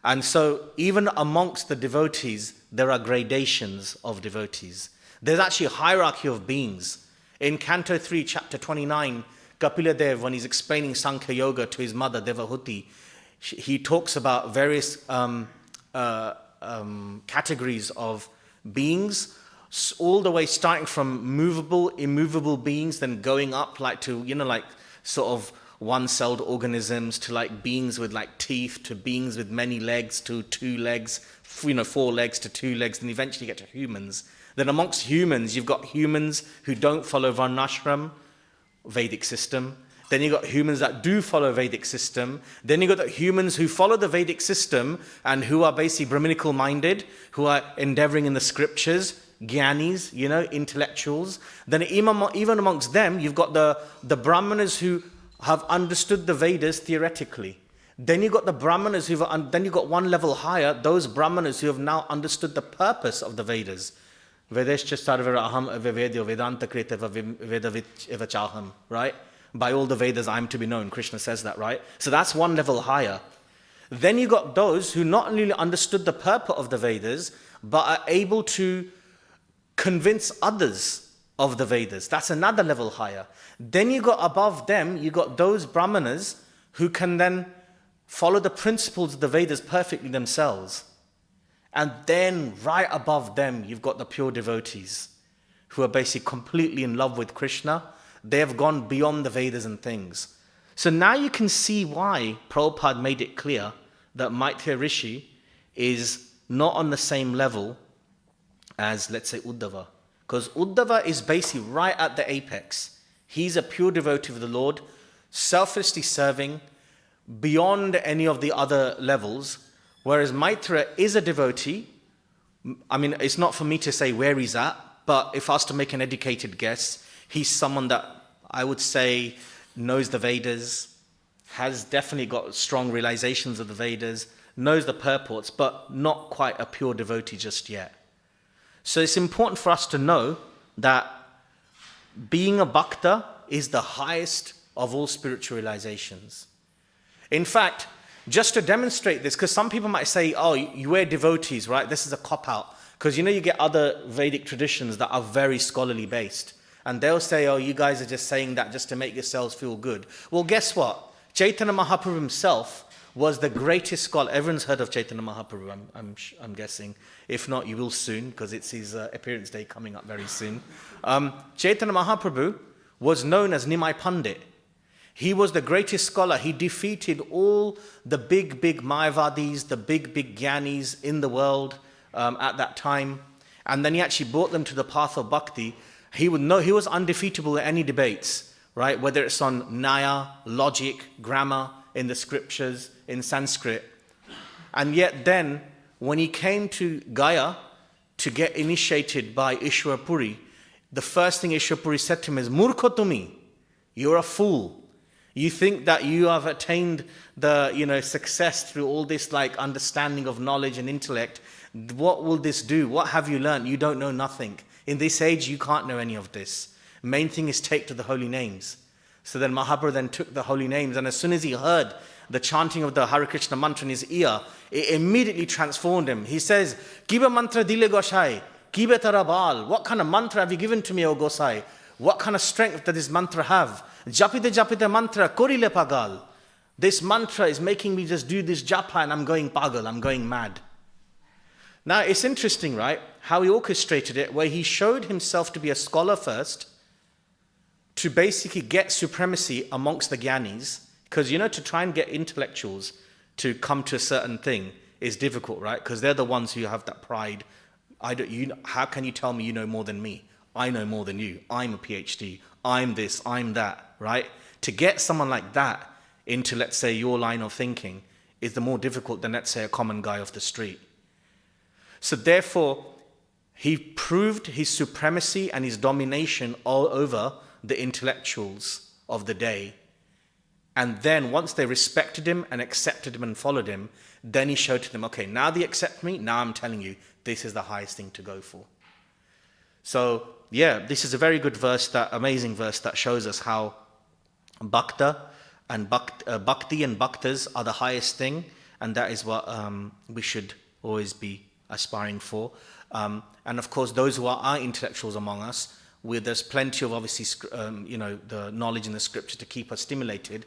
And so even amongst the devotees, there are gradations of devotees. There's actually a hierarchy of beings. In Canto 3, Chapter 29, Kapila Dev, when he's explaining Sankhya Yoga to his mother, Devahuti, he talks about various categories of beings, all the way starting from movable, immovable beings, then going up like to, like sort of one-celled organisms, to like beings with like teeth, to beings with many legs, to 2 legs, 4 legs to 2 legs, and eventually get to humans. Then amongst humans, you've got humans who don't follow Varnashram, Vedic system. Then you've got humans that do follow Vedic system. Then you've got the humans who follow the Vedic system and who are basically Brahminical minded, who are endeavoring in the scriptures, Gyanis, intellectuals. Then even amongst them, you've got the Brahmanas who have understood the Vedas theoretically. Then you've got the Brahmanas then you've got one level higher, those Brahmanas who have now understood the purpose of the Vedas. Vedescha sarvara aham avivedyo vedanta krita vedavit evachaham, right? By all the Vedas I am to be known. Krishna says that, right? So that's one level higher. Then you got those who not only understood the purport of the Vedas, but are able to convince others of the Vedas. That's another level higher. Then you got above them, you got those Brahmanas who can then follow the principles of the Vedas perfectly themselves. And then right above them, you've got the pure devotees who are basically completely in love with Krishna. They have gone beyond the Vedas and things. So now you can see why Prabhupada made it clear that Maitreya Rishi is not on the same level as, let's say, Uddhava. Because Uddhava is basically right at the apex. He's a pure devotee of the Lord, selflessly serving beyond any of the other levels. Whereas Maitreya is a devotee. I mean, it's not for me to say where he's at, but if I was to make an educated guess, he's someone that I would say knows the Vedas, has definitely got strong realizations of the Vedas, knows the purports, but not quite a pure devotee just yet. So it's important for us to know that being a bhakta is the highest of all spiritual realizations. In fact, just to demonstrate this, because some people might say, oh, you wear devotees, right? This is a cop-out. Because you get other Vedic traditions that are very scholarly based. And they'll say, oh, you guys are just saying that just to make yourselves feel good. Well, guess what? Chaitanya Mahaprabhu himself was the greatest scholar. Everyone's heard of Chaitanya Mahaprabhu, I'm guessing. If not, you will soon, because it's his appearance day coming up very soon. Chaitanya Mahaprabhu was known as Nimai Pandit. He was the greatest scholar. He defeated all the big Mayavadis, the big Gyanis in the world at that time. And then he actually brought them to the path of bhakti. He was undefeatable in any debates, right? Whether it's on Nyaya, logic, grammar, in the scriptures, in Sanskrit. And yet then, when he came to Gaya to get initiated by Ishwar Puri, the first thing Ishwar Puri said to him is, Murkha tumi, you're a fool. You think that you have attained the success through all this understanding of knowledge and intellect. What will this do? What have you learned? You don't know nothing. In this age, you can't know any of this. Main thing is take to the holy names. So then Mahaprabhu then took the holy names, and as soon as he heard the chanting of the Hare Krishna mantra in his ear, it immediately transformed him. He says, Kiba mantra dile Gosai, Kiba tarabal. What kind of mantra have you given to me, O Gosai? What kind of strength does this mantra have? Japite mantra korile pagal. This mantra is making me just do this japa and I'm going pagal, I'm going mad. Now it's interesting, right, how he orchestrated it, where he showed himself to be a scholar first, to basically get supremacy amongst the Gyanis, because to try and get intellectuals to come to a certain thing is difficult, right? Because they're the ones who have that pride. How can you tell me you know more than me? I know more than you. I'm a PhD. I'm this, I'm that, right? To get someone like that into, let's say, your line of thinking is the more difficult than, let's say, a common guy off the street. So therefore, he proved his supremacy and his domination all over the intellectuals of the day. And then once they respected him and accepted him and followed him, then he showed to them, okay, now they accept me, now I'm telling you, this is the highest thing to go for. So, yeah, this is a very good verse, amazing verse that shows us how bhakti and bhaktas are the highest thing, and that is what we should always be aspiring for. And of course, those who are intellectuals among us, there's plenty of obviously, the knowledge in the scripture to keep us stimulated,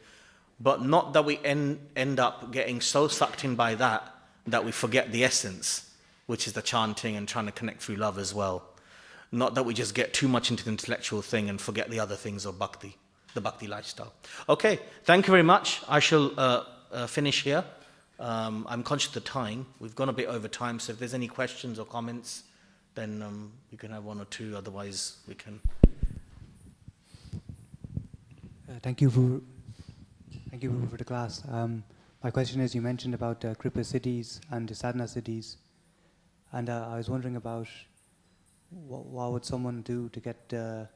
but not that we end up getting so sucked in by that we forget the essence, which is the chanting and trying to connect through love as well. Not that we just get too much into the intellectual thing and forget the other things of bhakti, the bhakti lifestyle. Okay, thank you very much. I shall finish here. I'm conscious of the time. We've gone a bit over time, so if there's any questions or comments, then you can have one or two, otherwise we can. Thank you for the class. My question is, you mentioned about Kripa cities and the Sadhana cities, and I was wondering about what would someone do to get the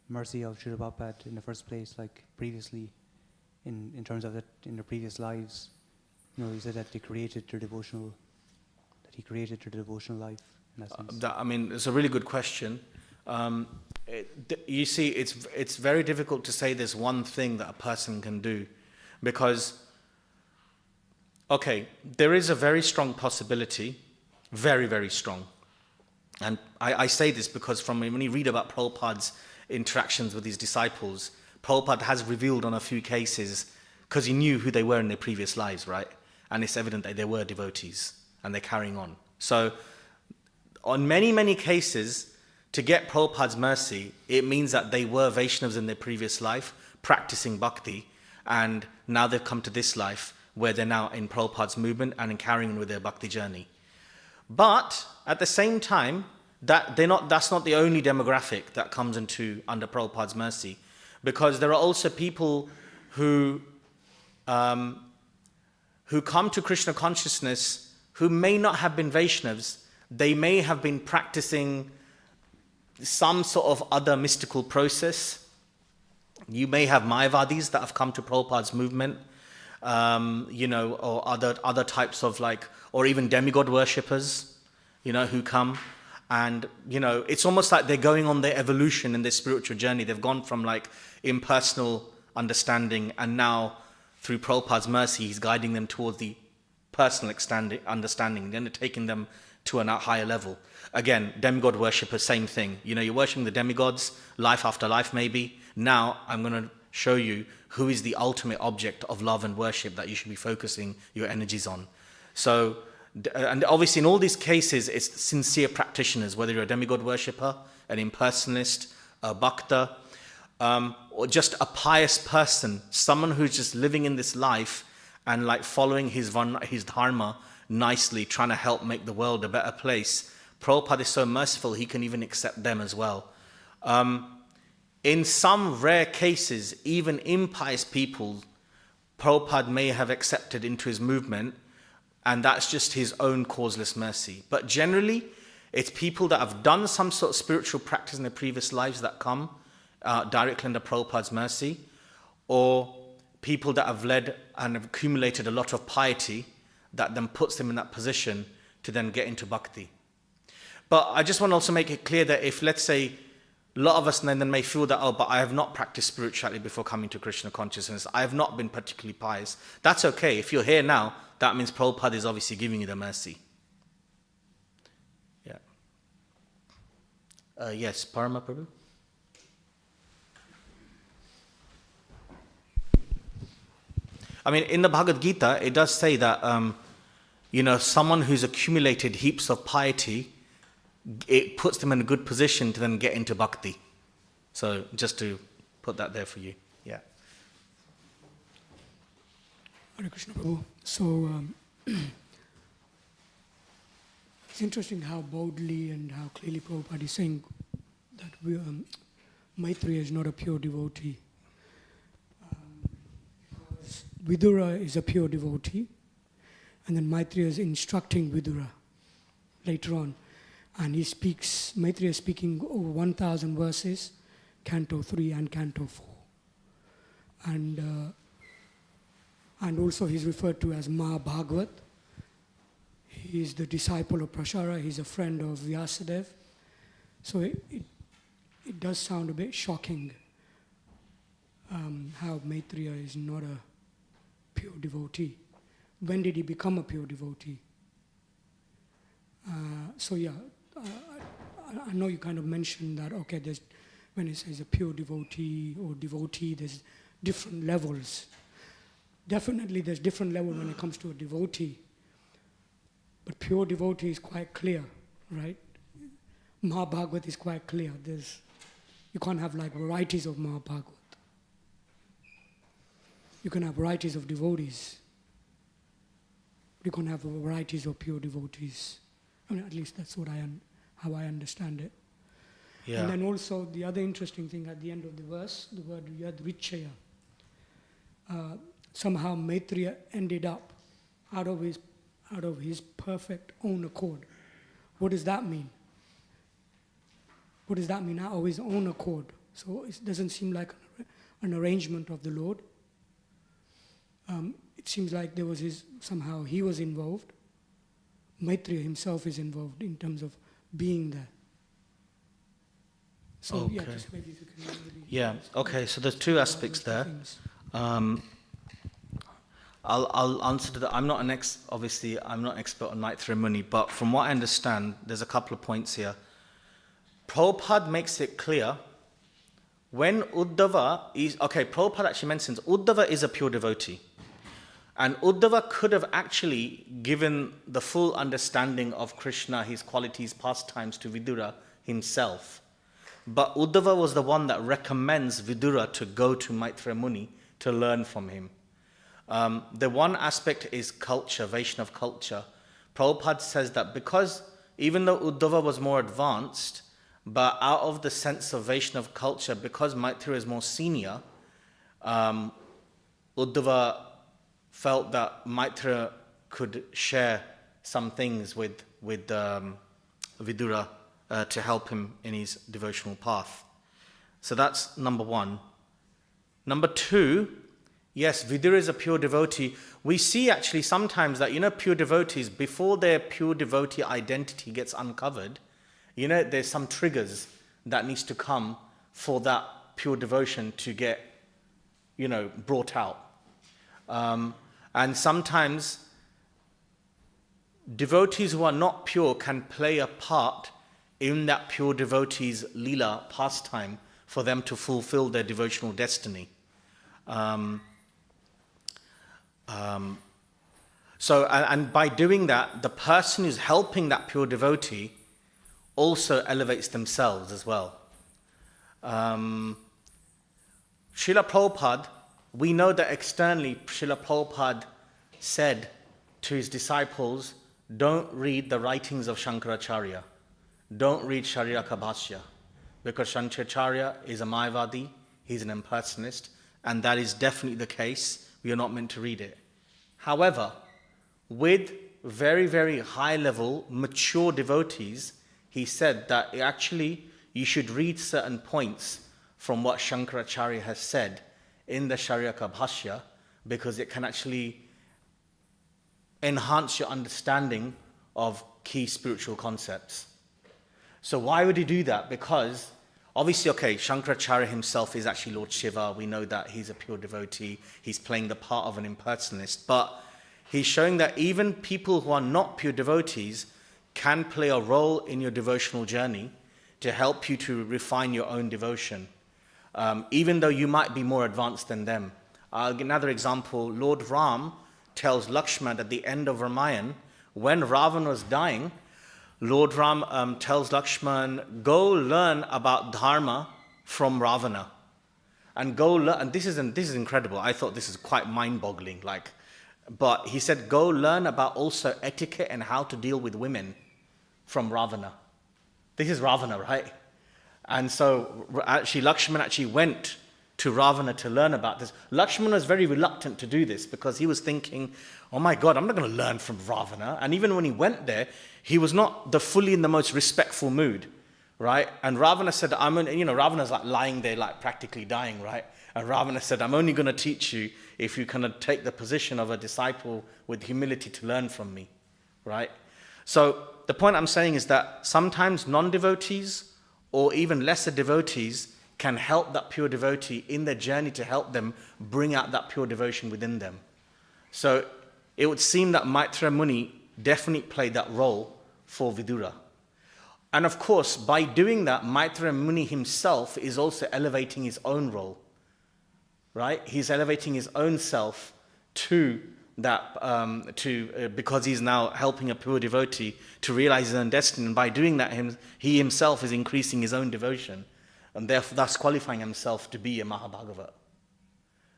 mercy of Srila Prabhupada in the first place, like previously, in terms of it in their previous lives. You said that he created their devotional life. It's a really good question. You see, it's very difficult to say there's one thing that a person can do, because, okay, there is a very strong possibility, very, very strong. And I say this because when you read about Prabhupada's interactions with his disciples, Prabhupada has revealed on a few cases, because he knew who they were in their previous lives, right? And it's evident that they were devotees, and they're carrying on. So, on many, many cases, to get Prabhupada's mercy, it means that they were Vaishnavas in their previous life, practicing bhakti, and now they've come to this life, where they're now in Prabhupada's movement and in carrying on with their bhakti journey. But, at the same time, that's not the only demographic that comes under Prabhupada's mercy, because there are also people who come to Krishna consciousness who may not have been Vaishnavas. They may have been practicing some sort of other mystical process. You may have Mayavadis that have come to Prabhupada's movement, or other types of or even demigod worshippers, who come. And, it's almost like they're going on their evolution in their spiritual journey. They've gone from impersonal understanding and now through Prabhupada's mercy, he's guiding them towards the personal understanding, then taking them to a higher level. Again, demigod worship, same thing. You're worshipping the demigods, life after life maybe. Now I'm going to show you who is the ultimate object of love and worship that you should be focusing your energies on. So, and obviously in all these cases, it's sincere practitioners, whether you're a demigod worshipper, an impersonalist, a bhakta, or just a pious person, someone who's just living in this life and like following his dharma nicely, trying to help make the world a better place. Prabhupada is so merciful, he can even accept them as well. In some rare cases, even impious people, Prabhupada may have accepted into his movement, and that's just his own causeless mercy. But generally, it's people that have done some sort of spiritual practice in their previous lives that come directly under Prabhupada's mercy, or people that have led and have accumulated a lot of piety that then puts them in that position to then get into bhakti. But I just want to also make it clear that if, let's say, a lot of us then may feel that, oh, but I have not practiced spirituality before coming to Krishna consciousness, I have not been particularly pious. That's okay. If you're here now, that means Prabhupada is obviously giving you the mercy. Yeah. Yes, Parama Prabhu? I mean, in the Bhagavad Gita, it does say that, someone who's accumulated heaps of piety, it puts them in a good position to then get into bhakti. So just to put that there for you. Yeah. Hare Krishna Prabhu. So it's interesting how boldly and how clearly Prabhupada is saying that Maitreya is not a pure devotee. Vidura is a pure devotee, and then Maitreya is instructing Vidura later on. And Maitreya is speaking over 1,000 verses, Canto 3 and Canto 4. And also he's referred to as Mahabhagavat. He is the disciple of Prashara, he's a friend of Vyasadeva. So it does sound a bit shocking how Maitreya is not a pure devotee. When did he become a pure devotee? I know you kind of mentioned that, okay, when it says a pure devotee or devotee, there's different levels. Definitely there's different levels when it comes to a devotee. But pure devotee is quite clear, right? Mahabhagavat is quite clear. You can't have like varieties of Mahabhagavat. You can have varieties of devotees. You can't have varieties of pure devotees. I mean, at least that's how I understand it. Yeah. And then also the other interesting thing at the end of the verse, the word yadvichaya. Somehow Maitreya ended up out of his perfect own accord. What does that mean? What does that mean? Out of his own accord. So it doesn't seem like an arrangement of the Lord. It seems like somehow he was involved. Maitreya himself is involved in terms of being there. So okay. Yeah, just maybe if you can really... Yeah, okay, so there's two aspects there. I'll answer to that. I'm not an expert on Maitreya Muni, but from what I understand, there's a couple of points here. Prabhupada makes it clear when Prabhupada actually mentions Uddhava is a pure devotee. And Uddhava could have actually given the full understanding of Krishna, his qualities, pastimes to Vidura himself. But Uddhava was the one that recommends Vidura to go to Maitreya Muni to learn from him. The one aspect is culture, Vaishnava culture. Prabhupada says that because even though Uddhava was more advanced, but out of the sense of Vaishnava culture, because Maitreya is more senior, Uddhava felt that Maitreya could share some things with Vidura to help him in his devotional path. So that's number one. Number two, yes, Vidura is a pure devotee. We see actually sometimes that, pure devotees, before their pure devotee identity gets uncovered, there's some triggers that needs to come for that pure devotion to get, brought out. And sometimes devotees who are not pure can play a part in that pure devotee's lila pastime for them to fulfill their devotional destiny. So by doing that, the person who's helping that pure devotee also elevates themselves as well. Srila Prabhupada, we know that externally Srila Prabhupada said to his disciples, don't read the writings of Shankaracharya. Don't read Shariraka Bhashya. Because Shankaracharya is a Mayavadi, he's an impersonalist, and that is definitely the case. We are not meant to read it. However, with very, very high level, mature devotees, he said that actually you should read certain points from what Shankaracharya has said in the Shariraka Bhashya, because it can actually enhance your understanding of key spiritual concepts. So why would he do that? Because obviously, okay, Shankaracharya himself is actually Lord Shiva. We know that he's a pure devotee. He's playing the part of an impersonalist. But he's showing that even people who are not pure devotees can play a role in your devotional journey to help you to refine your own devotion, even though you might be more advanced than them. I'll give another example. Lord Ram tells Lakshman at the end of Ramayana, when Ravana was dying, Lord Ram tells Lakshman, go learn about dharma from Ravana. And go learn, and this is incredible. I thought this is quite mind-boggling. But he said, go learn about also etiquette and how to deal with women from Ravana. This is Ravana, right? And so actually Lakshman actually went to Ravana to learn about this. Lakshman was very reluctant to do this because he was thinking, oh my God, I'm not going to learn from Ravana. And even when he went there, he was not fully in the most respectful mood, right? And Ravana said, Ravana's lying there, practically dying, right? And Ravana said, I'm only going to teach you if you kind of take the position of a disciple with humility to learn from me, right? So the point I'm saying is that sometimes non-devotees or even lesser devotees can help that pure devotee in their journey to help them bring out that pure devotion within them. So it would seem that Maitreya Muni definitely played that role for Vidura. And of course, by doing that, Maitreya Muni himself is also elevating his own role, right? He's elevating his own self to that, because he's now helping a pure devotee to realize his own destiny. And by doing that, he himself is increasing his own devotion, and therefore thus qualifying himself to be a Mahabhagavat.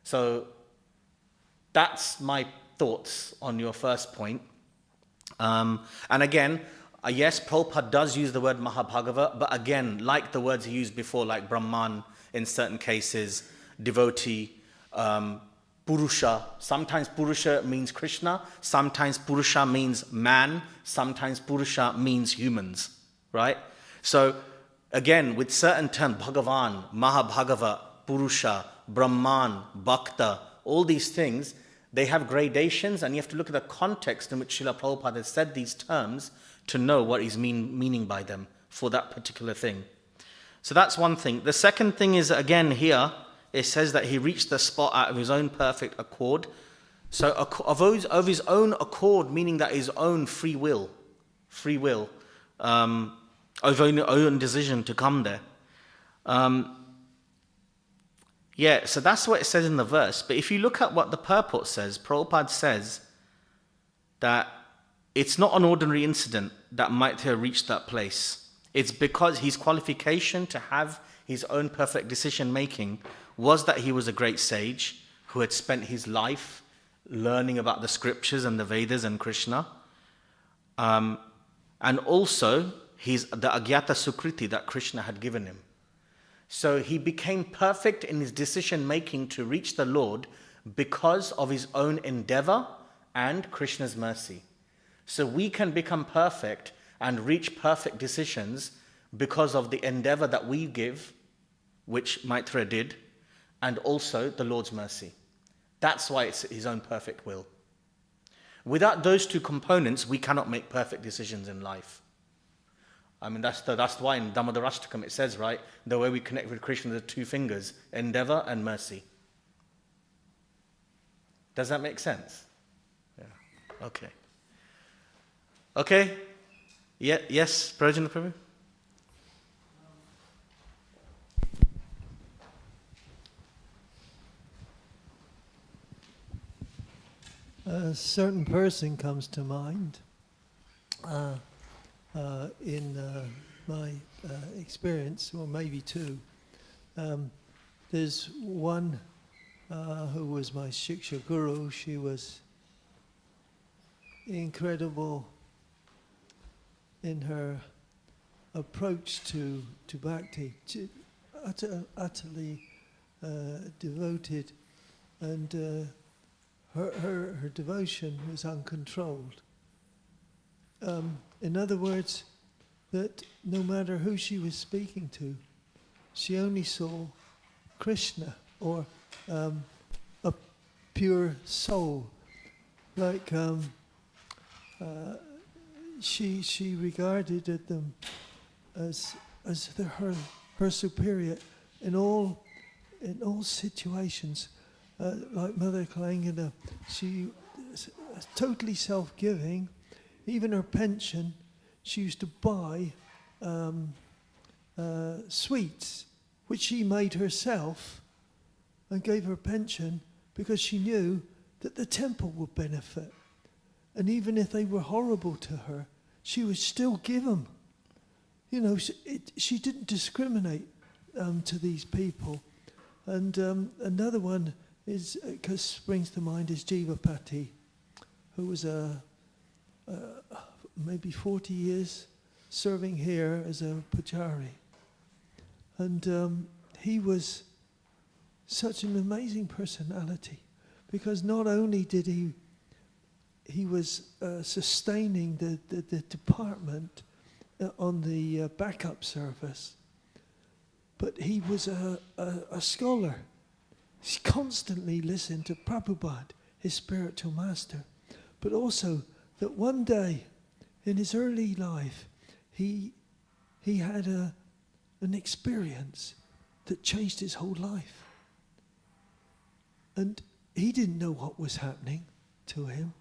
So that's my thoughts on your first point. And again, yes, Prabhupada does use the word Mahabhagavat, but again, like the words he used before, like Brahman in certain cases, devotee, Purusha. Sometimes Purusha means Krishna, sometimes Purusha means man, sometimes Purusha means humans, right? So again, with certain terms, Bhagavan, Mahabhagavat, Purusha, Brahman, Bhakta, all these things, they have gradations, and you have to look at the context in which Srila Prabhupada has said these terms to know what he's meaning by them for that particular thing. So that's one thing. The second thing is, again here, it says that he reached the spot out of his own perfect accord. So of his own accord, meaning that his own free will, of own decision to come there. So that's what it says in the verse. But if you look at what the purport says, Prabhupada says that it's not an ordinary incident that Maitreya reached that place. It's because his qualification to have his own perfect decision making was that he was a great sage who had spent his life learning about the scriptures and the Vedas and Krishna. And also the Agyata Sukriti that Krishna had given him. So he became perfect in his decision making to reach the Lord because of his own endeavor and Krishna's mercy. So we can become perfect and reach perfect decisions because of the endeavor that we give, which Maitreya did, and also the Lord's mercy. That's why it's his own perfect will. Without those two components, we cannot make perfect decisions in life. I mean, that's why in Dhammadarashtakam it says, right, the way we connect with Krishna are the two fingers, endeavor and mercy. Does that make sense? Yeah. Okay. Okay. Yeah. Yes, Prajna Prabhu? A certain person comes to mind in my experience, or maybe two. There's one who was my Shiksha Guru. She was incredible in her approach to bhakti. She, utterly devoted, and her devotion was uncontrolled. In other words, that no matter who she was speaking to, she only saw Krishna, or a pure soul. Like she regarded them as her superior in all situations. Like Mother Kalangana, she was totally self-giving. Even her pension, she used to buy sweets, which she made herself, and gave her pension because she knew that the temple would benefit. And even if they were horrible to her, she would still give them. You know, she didn't discriminate to these people. And another one is, because springs to mind, is Jivapati, who was maybe 40 years serving here as a pujari. And he was such an amazing personality, because not only did he was sustaining the department on the backup service, but he was a scholar. He constantly listened to Prabhupada, his spiritual master. But also that one day in his early life, he had an experience that changed his whole life. And he didn't know what was happening to him,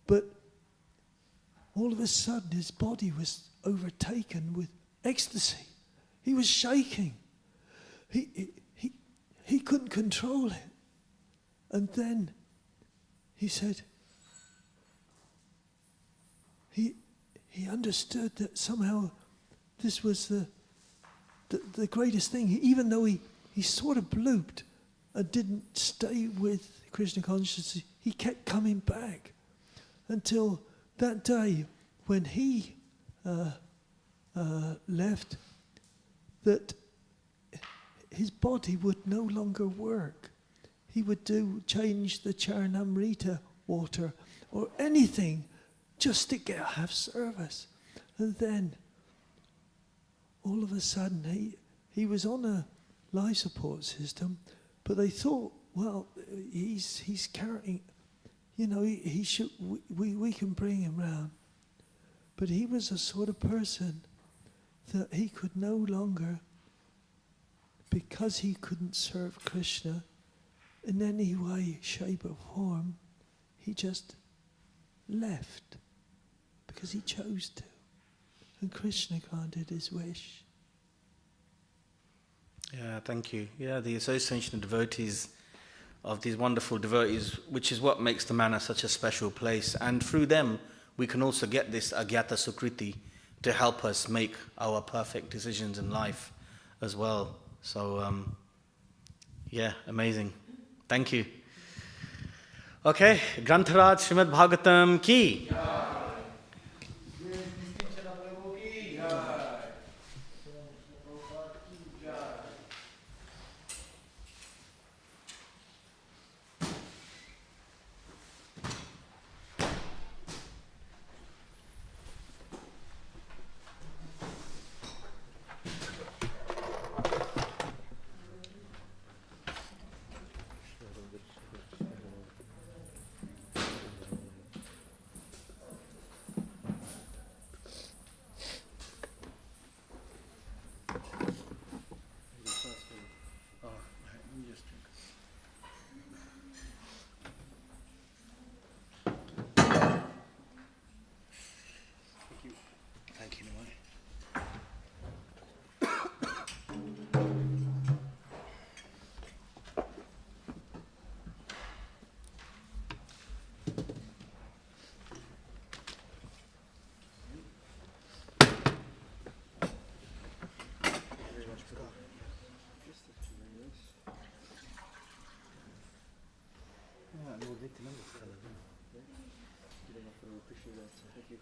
but all of a sudden his body was overtaken with ecstasy. He was shaking. He couldn't control it. And then he said, he understood that somehow this was the greatest thing. Even though he sort of blooped and didn't stay with Krishna consciousness, he kept coming back until that day when he left, that his body would no longer work. He would change the Charnamrita water or anything just to have service. And then all of a sudden he was on a life support system, but they thought, well, he's carrying, you know, he should, we can bring him round. But he was a sort of person that he could no longer, because he couldn't serve Krishna in any way, shape or form, he just left because he chose to. And Krishna granted his wish. Yeah, thank you. Yeah, the association of devotees, of these wonderful devotees, which is what makes the manor such a special place. And through them, we can also get this agyata sukriti to help us make our perfect decisions in life as well. So, yeah, amazing. Thank you. Okay, Grantharaj Srimad Bhagavatam ki. appreciate that. Thank you.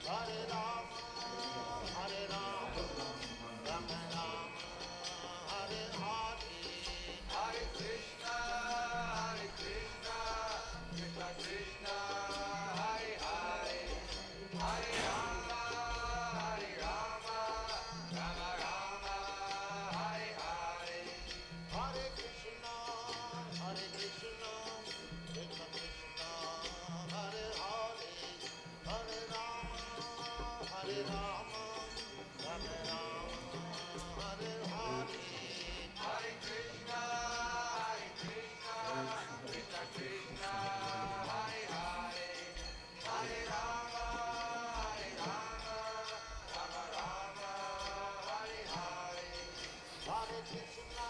Hare Rama, Hare Rama, Rama Rama, Hare Hare, Hare Krishna, Krishna Krishna, Hare Hare, Hare Rama, Rama Rama, Hare Hare, Hare Krishna, Krishna Krishna, Hare Hare, Hare Rama, Rama Rama, Hare Hare, Hare Krishna, Krishna Krishna, Hare Hare, Hare Rama, Rama Rama, Hare Hare, Hare Krishna,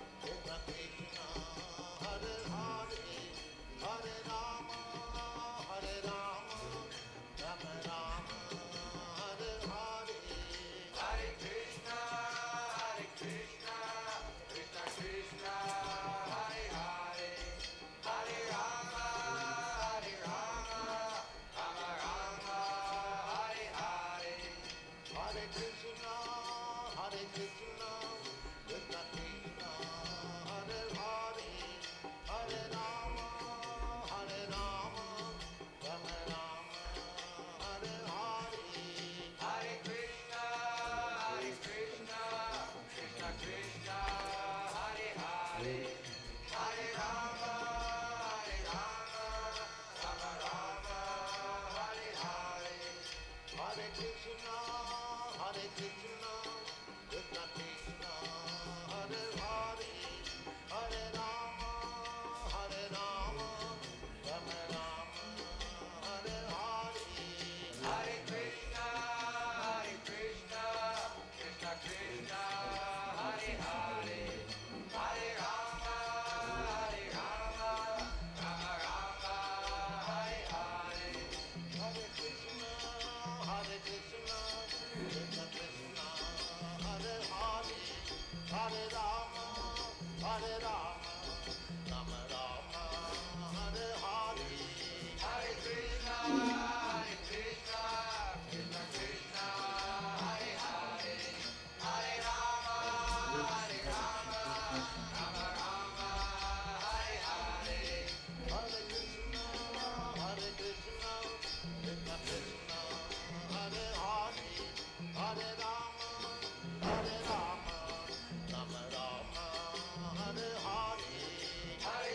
Krishna Krishna, Hare Hare, Hare Rama, Rama Rama, Hare Hare, Hare Krishna, Krishna Krishna, Hare Hare, Hare Rama, Rama Rama, Hare Hare, Hare Krishna, Krishna Krishna, Hare Hare, Hare Rama, Rama Rama, Hare Hare, Hare Krishna, Krishna Krishna, Hare Hare, Hare Rama, Rama Rama, Hare Hare, Hare Krishna, Krishna Krishna, Hare Hare, Hare Rama, Rama Rama, Hare Hare, Hare Krishna, Krishna Krishna, Hare Hare, Hare Rama, Rama Rama, Hare Hare, Hare Krishna, Krishna Krishna, Hare Hare, Hare Rama, Rama Rama, Hare Hare, Hare Krishna, Krishna Krishna, Hare Hare, Hare Rama, Rama Rama, Hare Hare, Hare Krishna, Krishna Krishna, Hare Hare, Hare Rama, Rama Rama, Hare Hare, Hare Krishna, Krishna Krishna, Hare Hare, Hare Rama, Rama Rama, Hare Hare,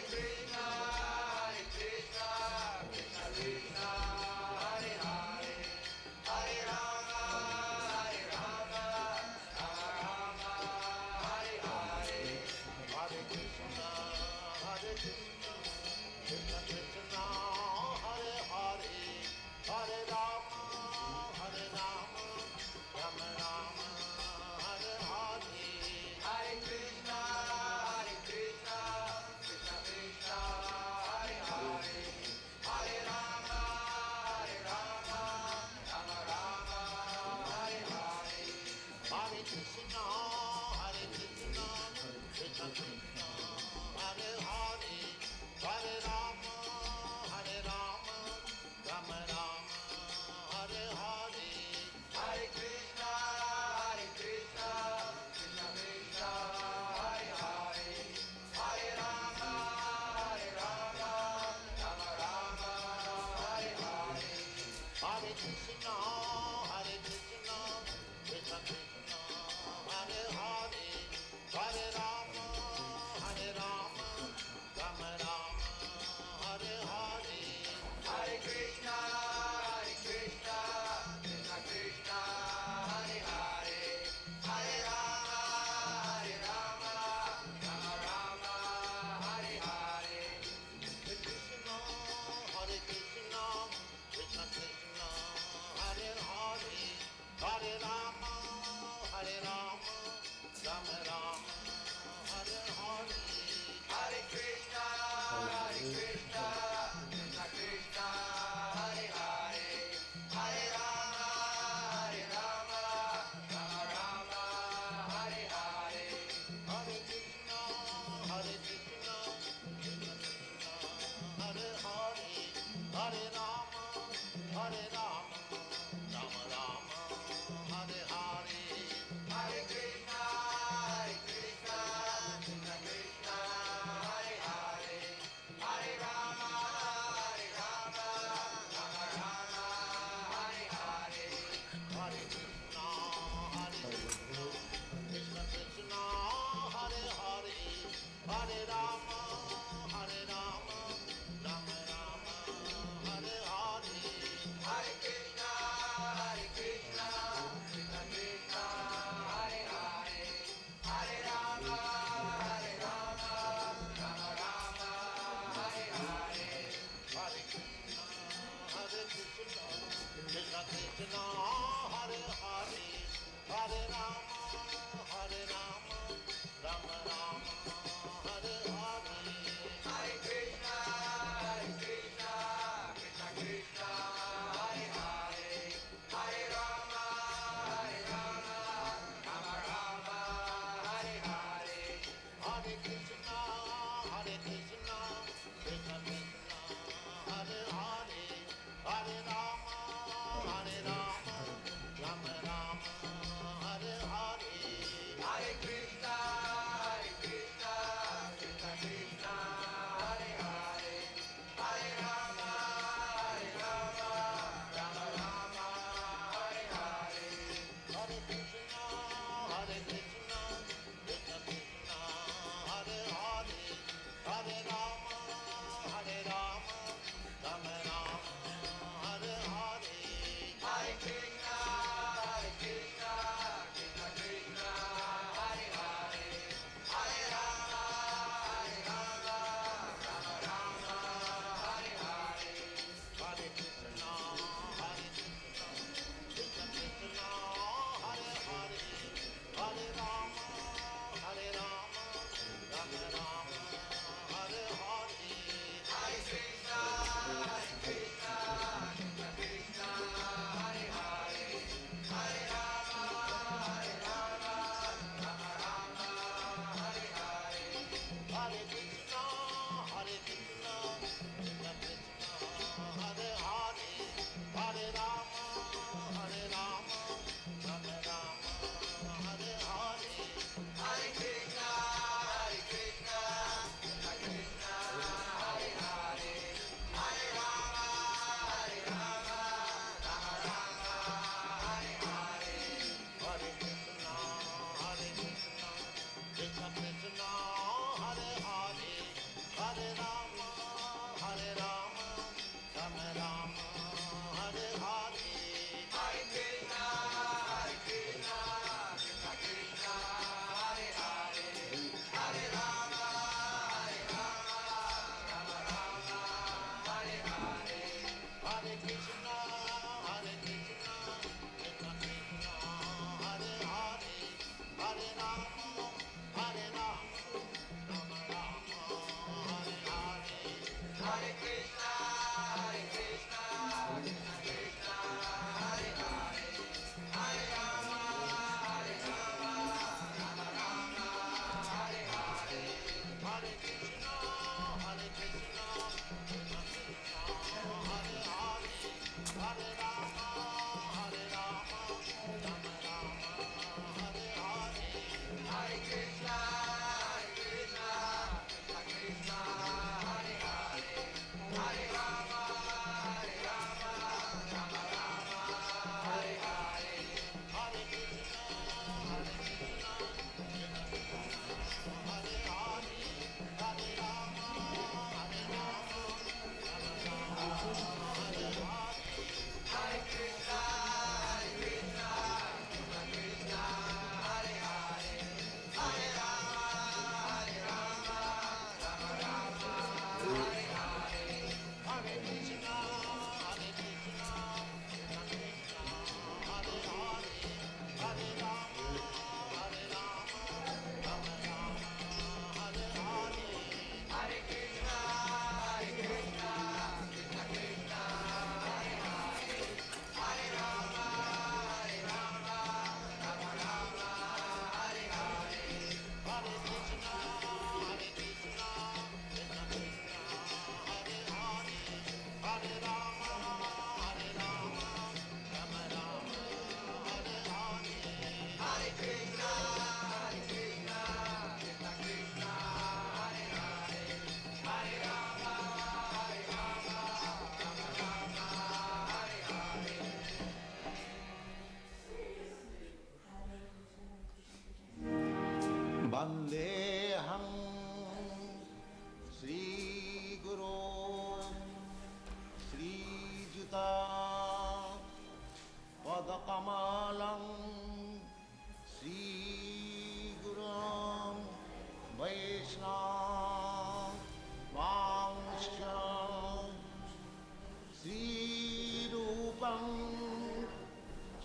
Hare Krishna, Krishna Krishna, Hare Hare, Hare Rama, Rama Rama, Hare Hare, Hare Krishna, Krishna Krishna, Hare Hare, Hare Rama, Rama Rama, Hare Hare, Hare Krishna, Krishna Krishna, Hare Hare, Hare Rama, Rama Rama, Hare Hare, Hare Krishna, Krishna Krishna, Hare Hare, Hare Rama, Rama Rama, Hare Hare, Hare Krishna, Krishna Krishna, Hare Hare, Hare Rama, Rama Rama, Hare Hare, Hare Krishna, Krishna Krishna, Hare Hare, Hare Rama, Rama Rama, Hare Hare, Hare Krishna, Krishna Krishna, Hare Hare, Hare Rama, Hare Rama, Rama Rama, Hare Hare, Hare Krishna, Krishna Krishna, Hare Hare, Hare Rama, Rama Rama, Hare Hare, Hare Krishna, Krishna Krishna, Hare Hare, Hare Rama, Rama Rama, Hare Hare, Hare Krishna, Krishna Krishna, Hare Hare, Hare Rama, Rama Rama, Hare Hare, Hare Krishna, Krishna Krishna, Hare Hare, Hare Rama, Rama Rama, Hare Hare, Hare Krishna, Krishna Krishna, Hare Hare, Hare Rama, Rama Rama, Hare Hare, Hare Krishna, Krishna Krishna, Hare Hare, Hare Rama, Rama Rama, Hare Hare, Hare Krishna, Krishna Krishna, Hare Hare, Hare Rama, Rama Rama, Hare Hare, Hare Krishna, Krishna Krishna, Hare Hare, Hare Rama, Rama Rama, Hare Hare, Hare Krishna, Krishna Krishna, Hare Hare, Hare Rama, Rama Rama, Hare Hare, Hare Krishna, Krishna Krishna, Hare Hare, Hare Rama, Rama Rama, Hare Hare, Hare Krishna, Krishna Krishna, Hare Hare, Hare Rama, Rama Rama, Hare Hare, Hare Krishna, Krishna Krishna, Hare Hare, Hare Rama, Rama Rama, Hare Hare, Hare Krishna, Krishna Krishna, Hare Hare, Hare Rama, Rama Rama, Hare Hare, Hare Krishna, Krishna Krishna, Hare Hare, Hare Rama, Rama Rama, Hare Hare, Hare Krishna, Krishna Krishna, Hare Hare, Hare Rama, Rama Rama, Hare Hare, Hare Krishna, Krishna Krishna, Hare Hare, Hare Rama, Rama Rama, Hare Hare, Hare Krishna, Krishna Krishna, Hare Hare, Hare Rama, Rama Rama, Hare Hare, Hare Krishna, Krishna Krishna, Hare Hare, Hare Advaita Padakamalam Sri Gurum Vaishnava Vangsha Sri Rupam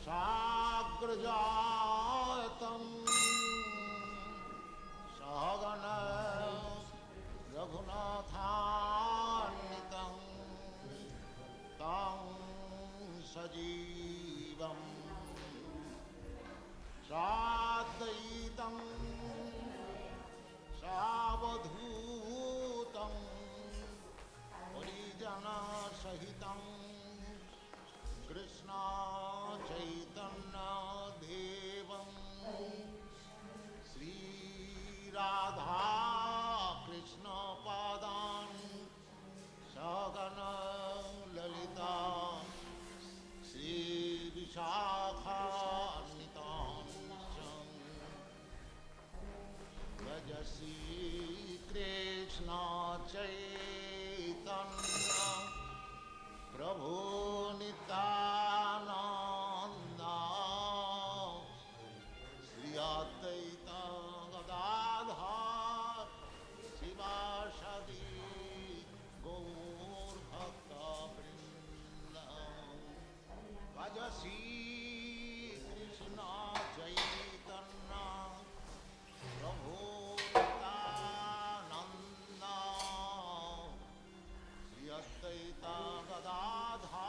Sagrajatam Sahagana Raghunathannitam Tam Sajivam Sadaitam Savadhutam Harijana Sahitam Krishna Chaitanya Devam Sri Radha Krishna Padan Sagana Lalita Sri Vishakha Nitam Vajasi Krishna Chaitanya Prabhu Nityananda Sri Advaita Gadadhar Sivasadi Gaur Bhakta Vrinda Vajasi Krishna Chaitanya Prabhu Nityananda Sri Advaita Gadadhar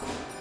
Hare